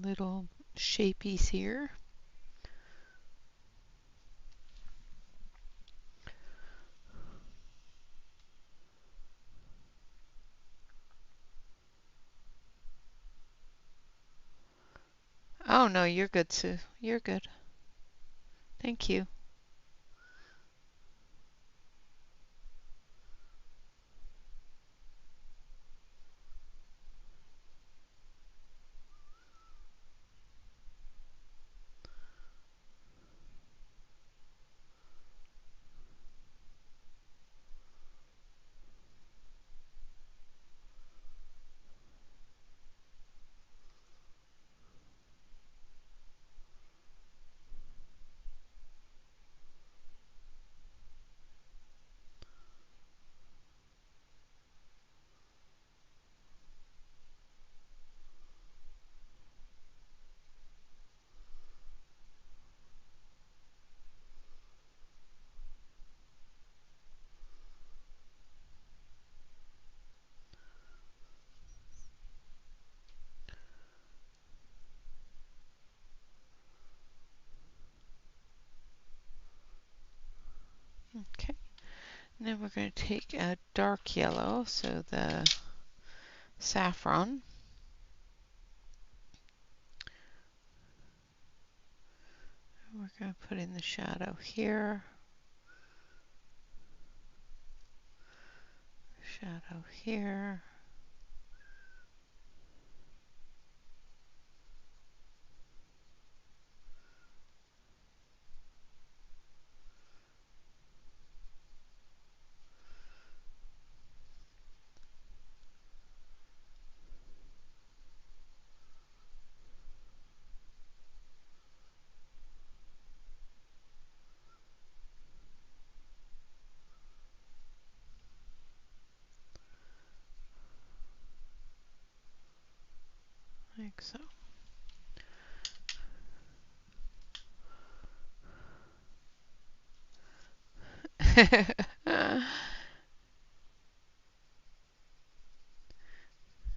little shapies here. Oh no, you're good, Sue. You're good. Thank you. Okay. And then we're going to take a dark yellow, so the saffron. We're going to put in the shadow here. Shadow here. Like so.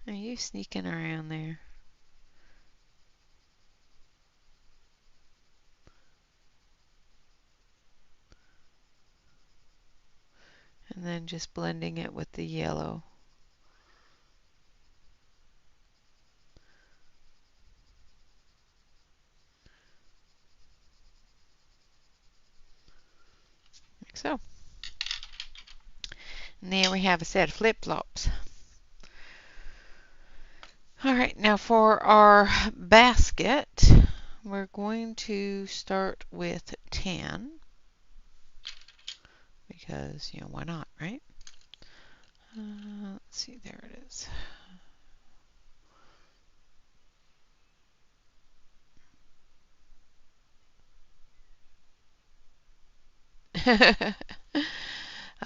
Are you sneaking around there? And then just blending it with the yellow. Like so. And there we have a set of flip-flops. Alright, now for our basket, we're going to start with tan. Because, you know, why not, right? Let's see, there it is.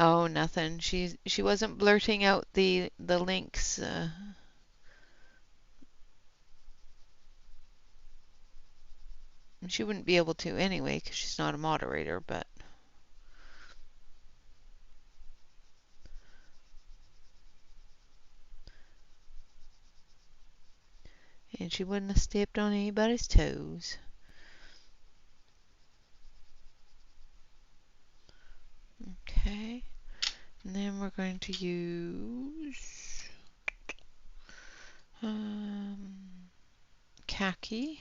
Oh, nothing. She wasn't blurting out the links. She wouldn't be able to anyway because she's not a moderator, but and she wouldn't have stepped on anybody's toes. Okay, and then we're going to use khaki.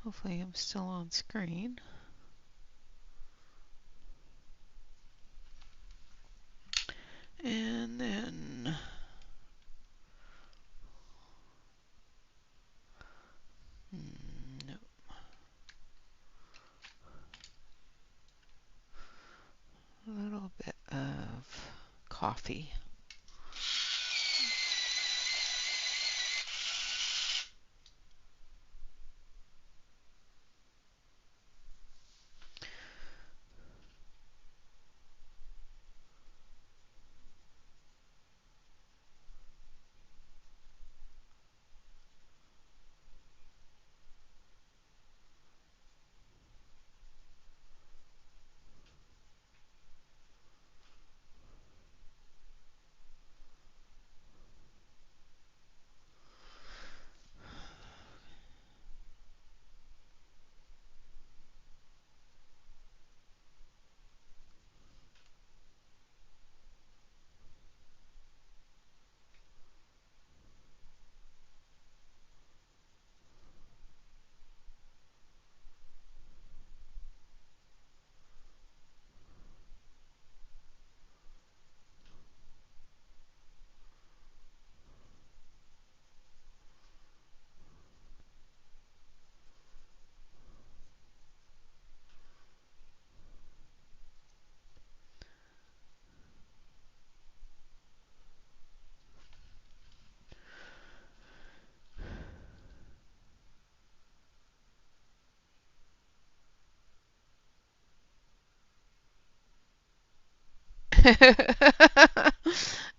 Hopefully I'm still on screen. And then no, a little bit of coffee.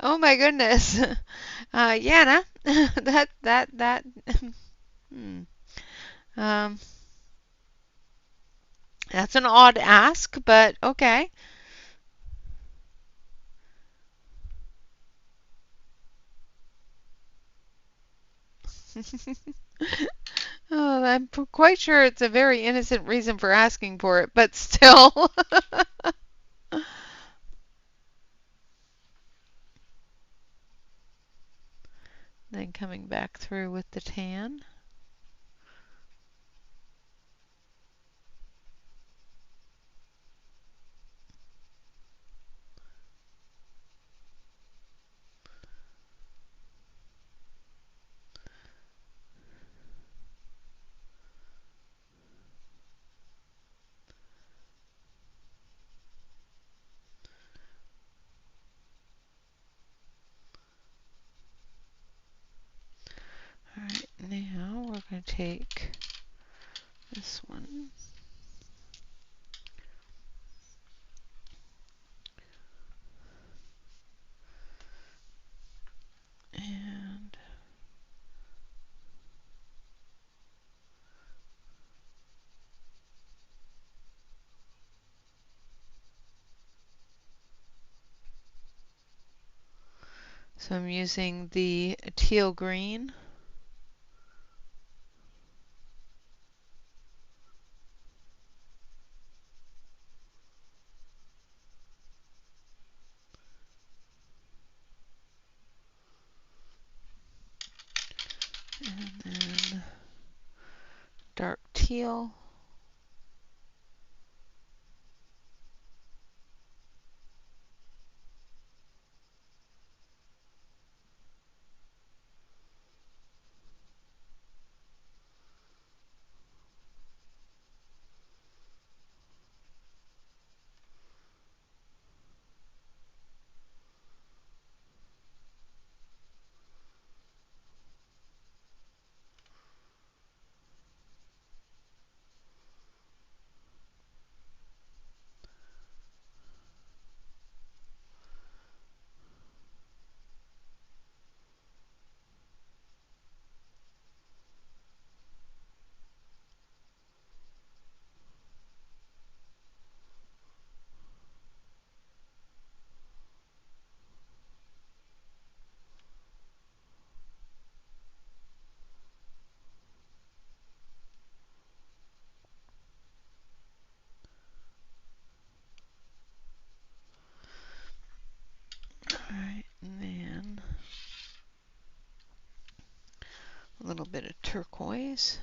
Oh my goodness. Yana, that hmm. Um, that's an odd ask, but okay. Oh, I'm quite sure it's a very innocent reason for asking for it, but still. Then coming back through with the tan. All right, now we're going to take this one. And so I'm using the teal green. And then dark teal. All right, and then a little bit of turquoise.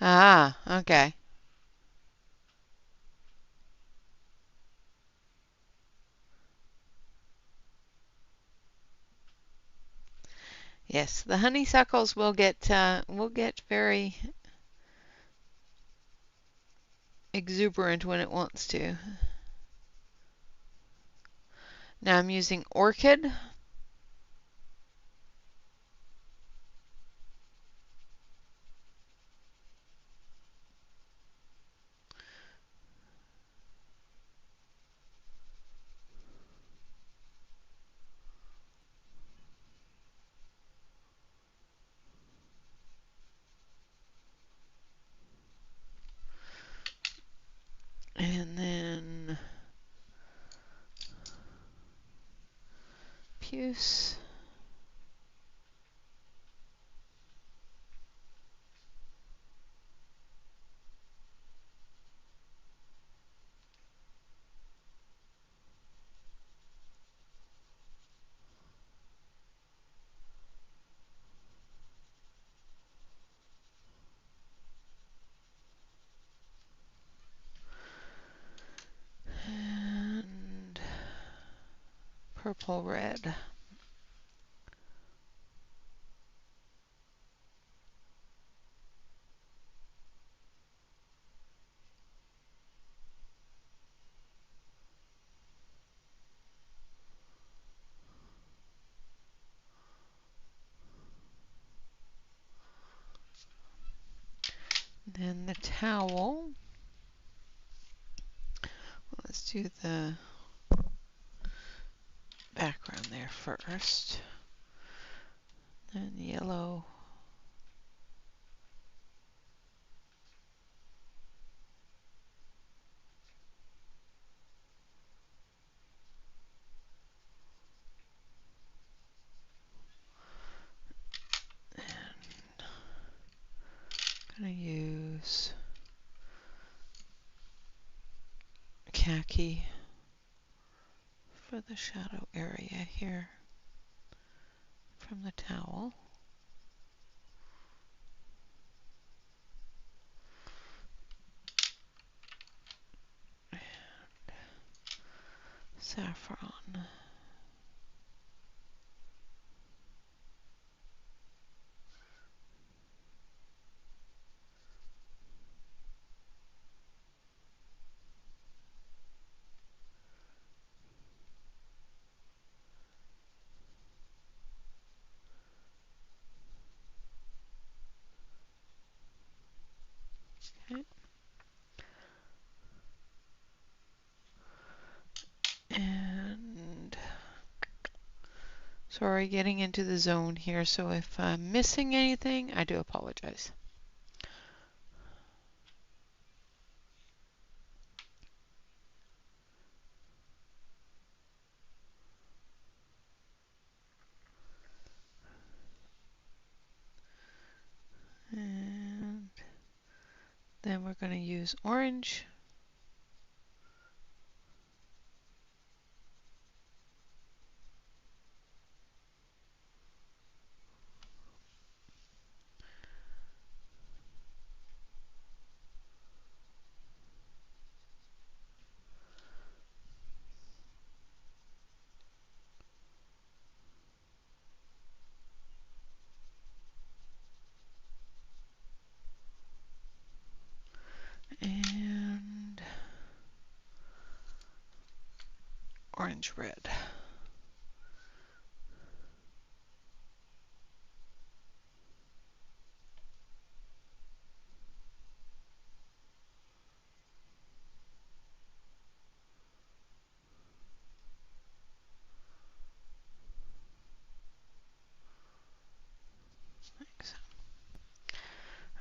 Ah, okay. Yes, the honeysuckles will get very exuberant when it wants to. Now I'm using orchid. And then puce. And purple red. Then the towel. Let's do the background there first. Then yellow. I'm going to use khaki for the shadow area here from the towel. Saffron. Okay. And sorry, getting into the zone here, so if I'm missing anything, I do apologize. And then we're going to use orange. And orange red.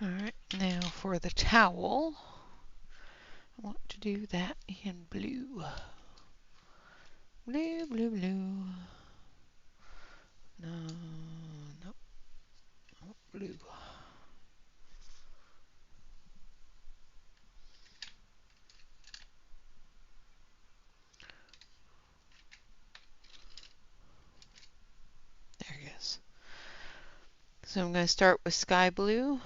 Alright, now for the towel, I want to do that in blue. Blue, blue, blue. No, no, no, blue. There it is. So I'm going to start with sky blue.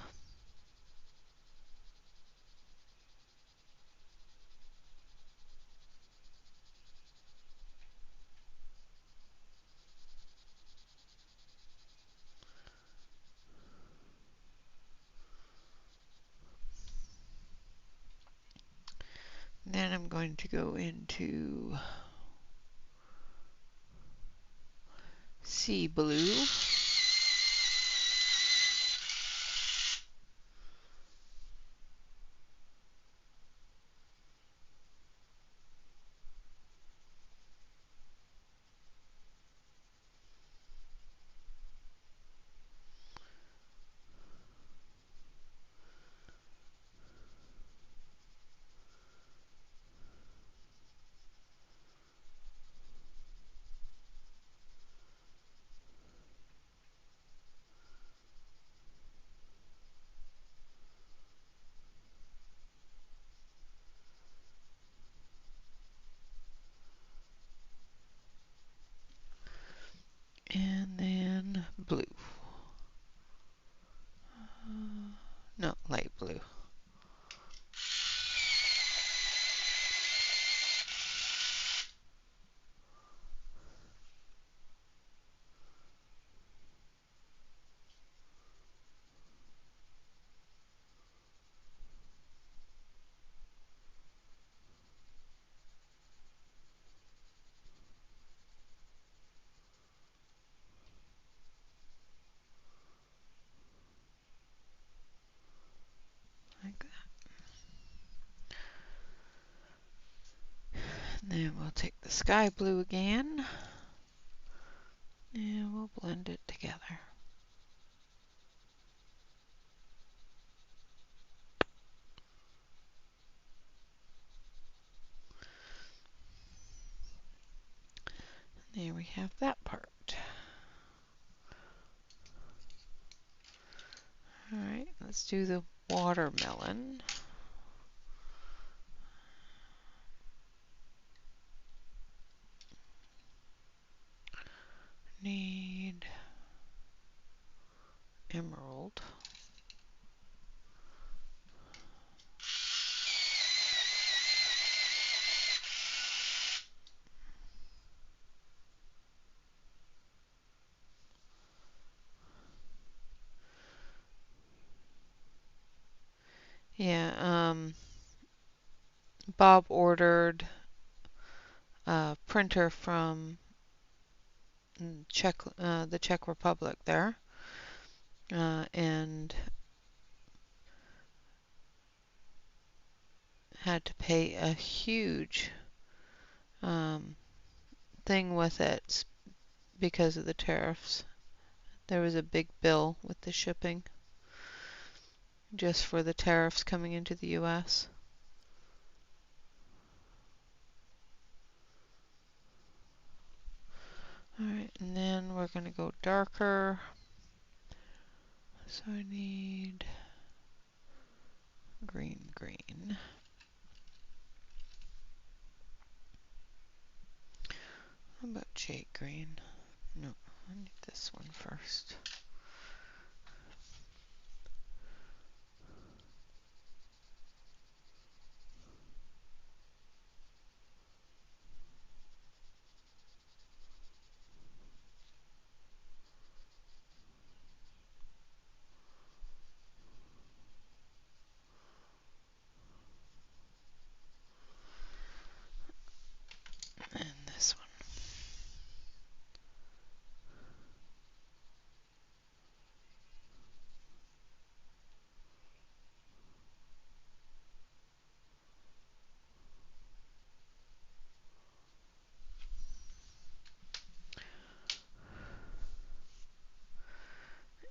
Then I'm going to go into sea blue. And then blue. No, light blue. Like that. And then we'll take the sky blue again and we'll blend it together. There we have that part. Alright, let's do the watermelon. Need emerald. Yeah, Bob ordered a printer from the Czech Republic there, and had to pay a huge thing with it because of the tariffs. There was a big bill with the shipping just for the tariffs coming into the US. Alright, and then we're going to go darker. So I need green, green. How about jade green? No, I need this one first. And this one.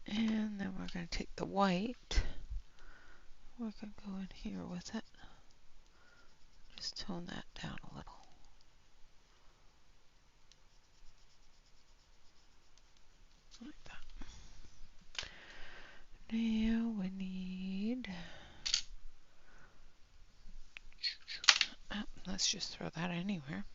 And then we're going to take the white. We're going to go in here with it. Just tone that down a little. Like that. Now we need... let's just throw that anywhere.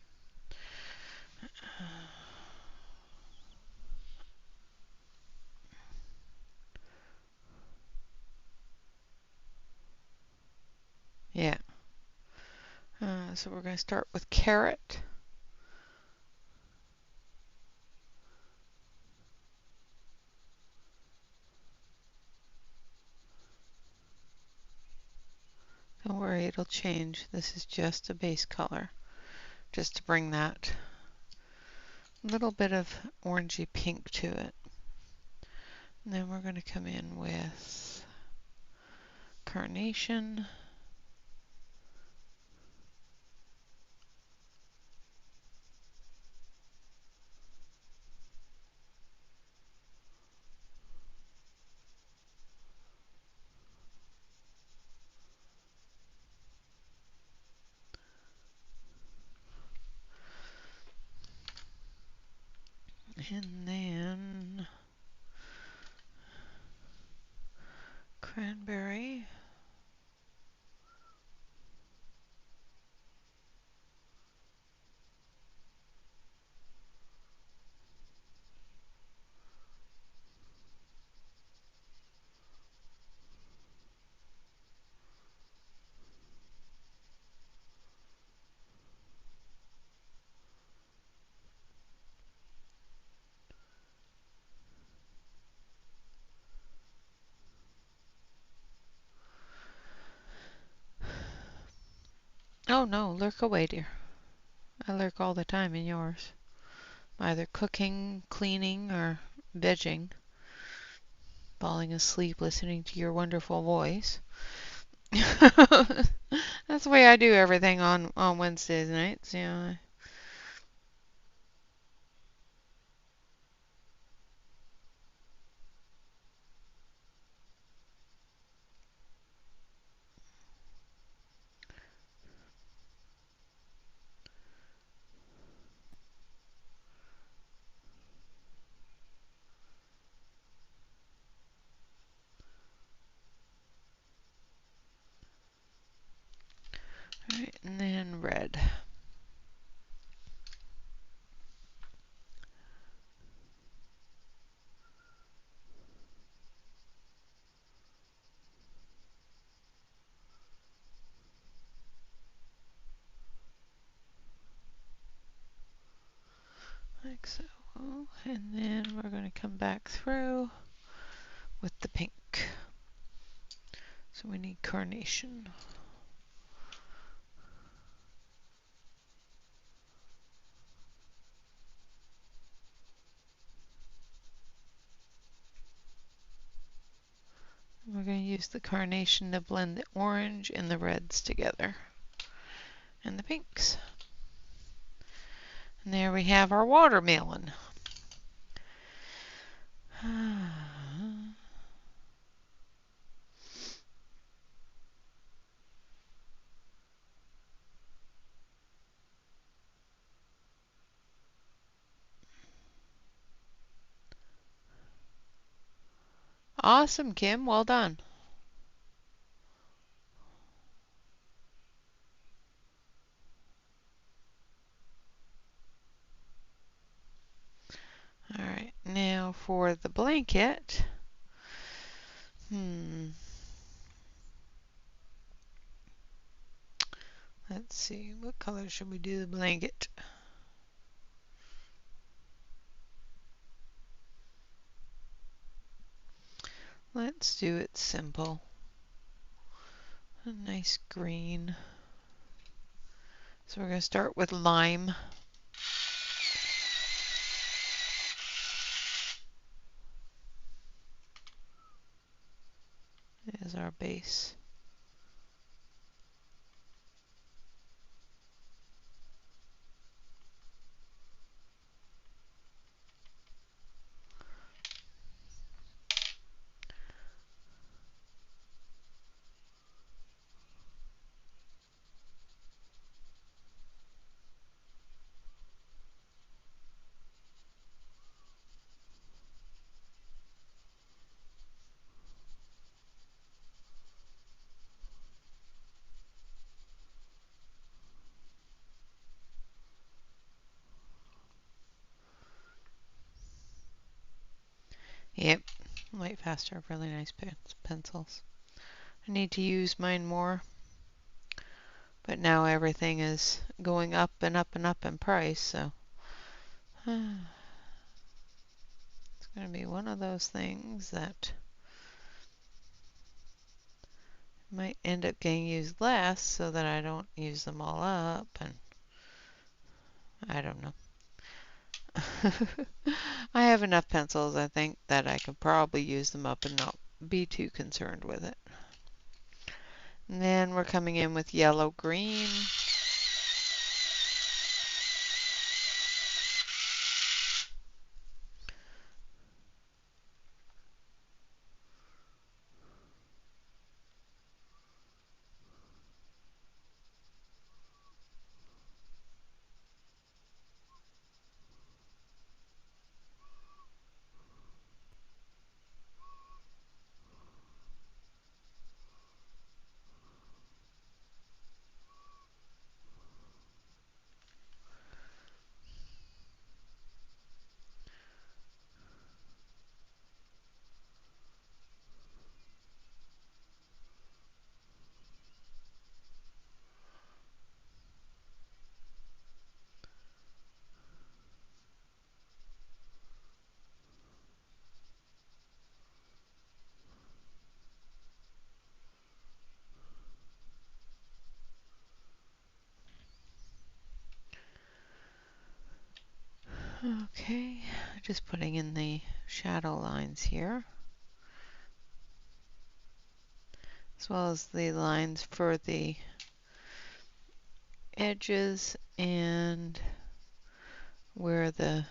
So we're going to start with carrot. Don't worry, it'll change. This is just a base color, just to bring that little bit of orangey pink to it. And then we're going to come in with carnation. And then cranberry. Oh no, lurk away, dear. I lurk all the time in yours. Either cooking, cleaning, or vegging. Falling asleep listening to your wonderful voice. That's the way I do everything on Wednesdays nights, yeah. Alright, and then red. Like so. And then we're going to come back through with the pink. So we need carnation. We're going to use the carnation to blend the orange and the reds together. And the pinks. And there we have our watermelon. Awesome, Kim. Well done. Alright, now for the blanket. Let's see, what color should we do the blanket? Let's do it simple. A nice green. So we're going to start with lime. As our base. Yep, light faster, really nice pencils. I need to use mine more. But now everything is going up and up and up in price, so it's going to be one of those things that might end up getting used less so that I don't use them all up, and I don't know. I have enough pencils, I think, that I could probably use them up and not be too concerned with it. And then we're coming in with yellow green. Okay, just putting in the shadow lines here, as well as the lines for the edges and where the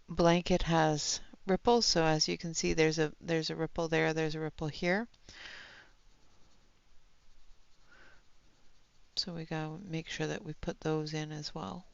blanket has ripples. So as you can see, there's a ripple there, there's a ripple here. So we gotta make sure that we put those in as well.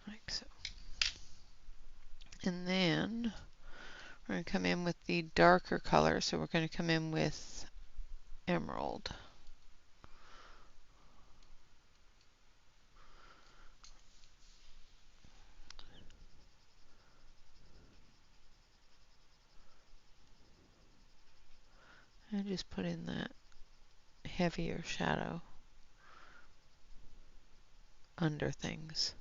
Like so. And then we're going to come in with the darker color, so we're going to come in with emerald. And just put in that heavier shadow under things.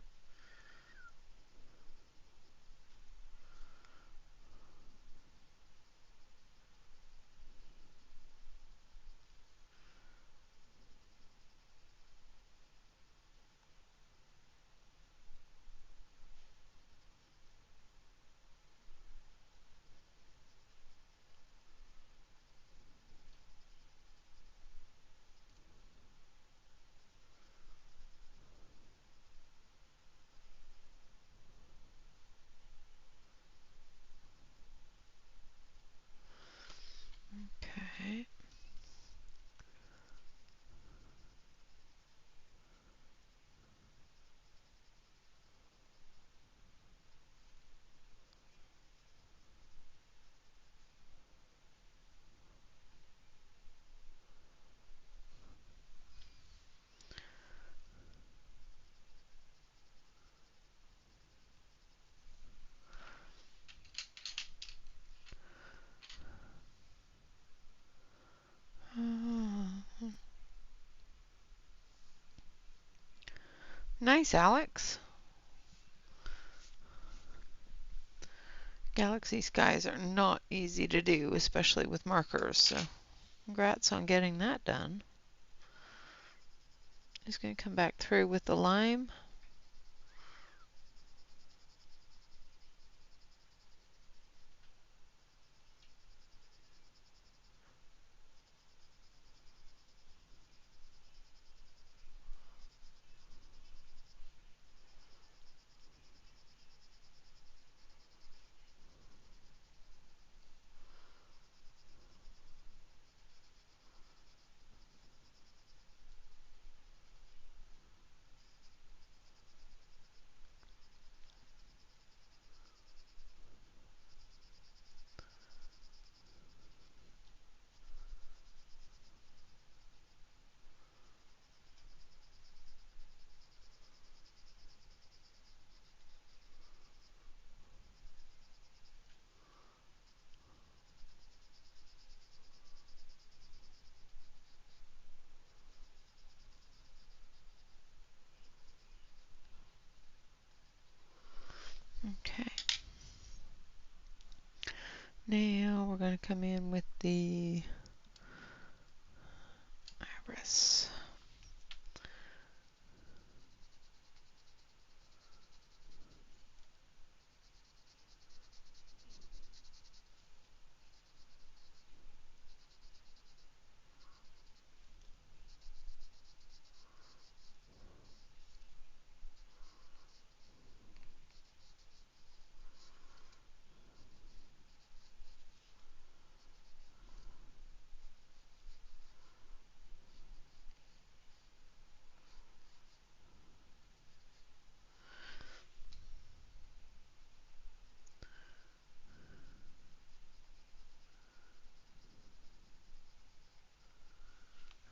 Okay. Nice, Alex. Galaxy skies are not easy to do, especially with markers, so congrats on getting that done. Just going to come back through with the lime. Okay. Now we're going to come in with the iris.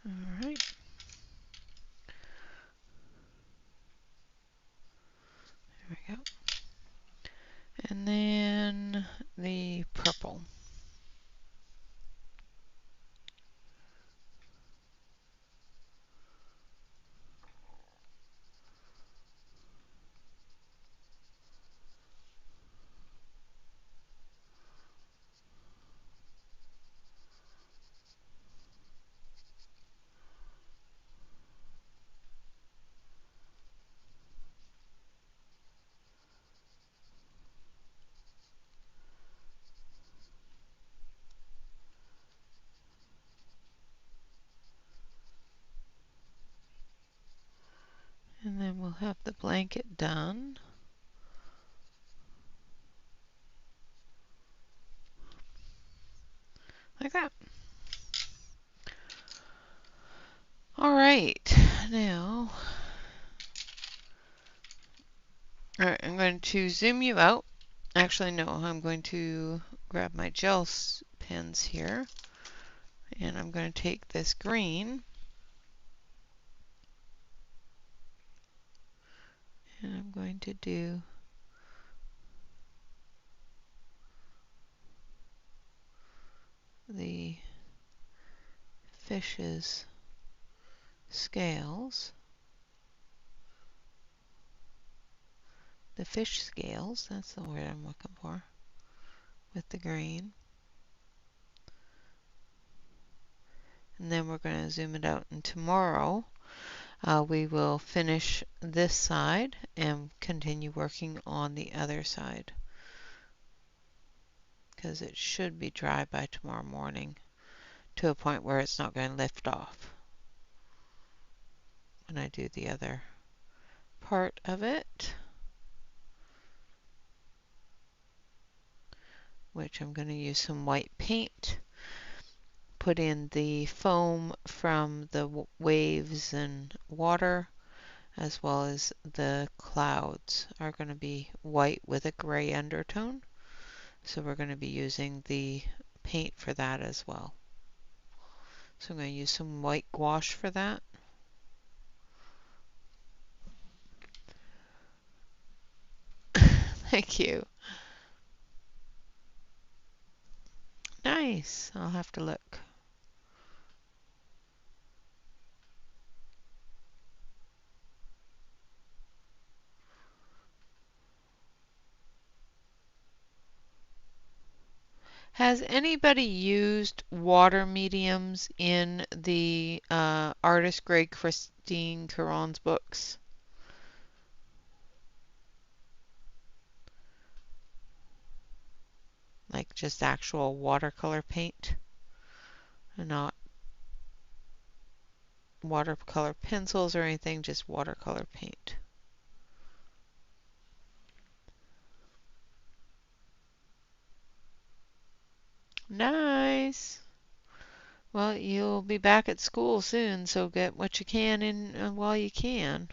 All right. There we go. And then the purple. And then we'll have the blanket done. Like that. All right. Now, all right, I'm going to zoom you out. Actually, no, I'm going to grab my gel pens here. And I'm going to take this green. And I'm going to do the fish's scales. The fish scales, that's the word I'm looking for, with the green. And then we're going to zoom it out, and tomorrow we will finish this side and continue working on the other side, because it should be dry by tomorrow morning to a point where it's not going to lift off when I do the other part of it, which I'm going to use some white paint, put in the foam from the waves and water, as well as the clouds are going to be white with a gray undertone. So we're going to be using the paint for that as well. So I'm going to use some white gouache for that. Thank you. Nice. I'll have to look. Has anybody used water mediums in the artist Greg Christine Caron's books? Like just actual watercolor paint and not watercolor pencils or anything, just watercolor paint. Nice. Well, you'll be back at school soon, so get what you can in while you can.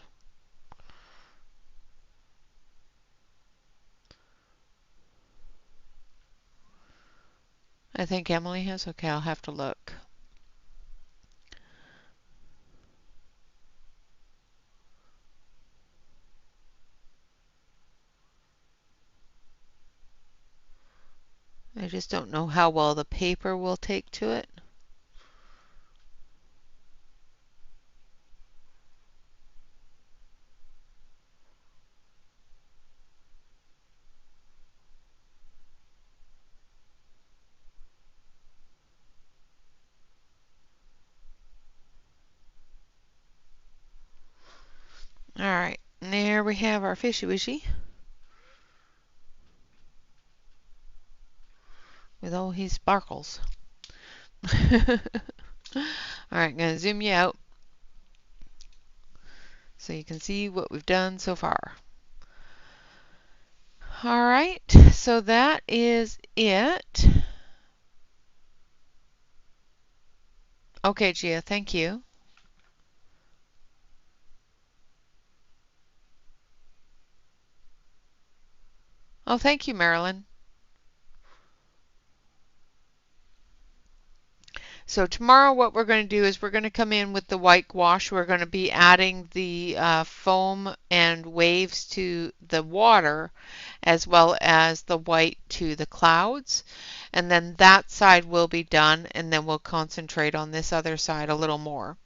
I think Emily has. Okay, I'll have to look. I just don't know how well the paper will take to it. All right, and there we have our fishy wishy with all his sparkles. All right, I'm going to zoom you out so you can see what we've done so far. All right, so that is it. Okay, Gia, thank you. Oh, thank you, Marilyn. So tomorrow what we're going to do is we're going to come in with the white gouache. We're going to be adding the foam and waves to the water as well as the white to the clouds. And then that side will be done, and then we'll concentrate on this other side a little more.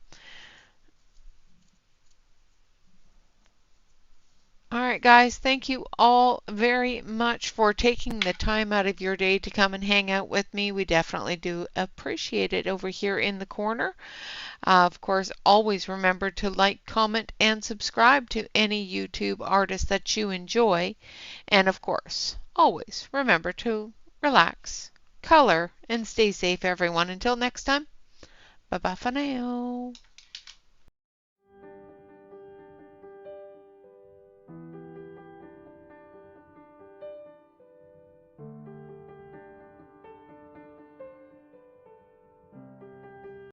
All right, guys, thank you all very much for taking the time out of your day to come and hang out with me. We definitely do appreciate it over here in the corner. Of course, always remember to like, comment, and subscribe to any YouTube artist that you enjoy. And of course, always remember to relax, color, and stay safe, everyone. Until next time, bye-bye for now.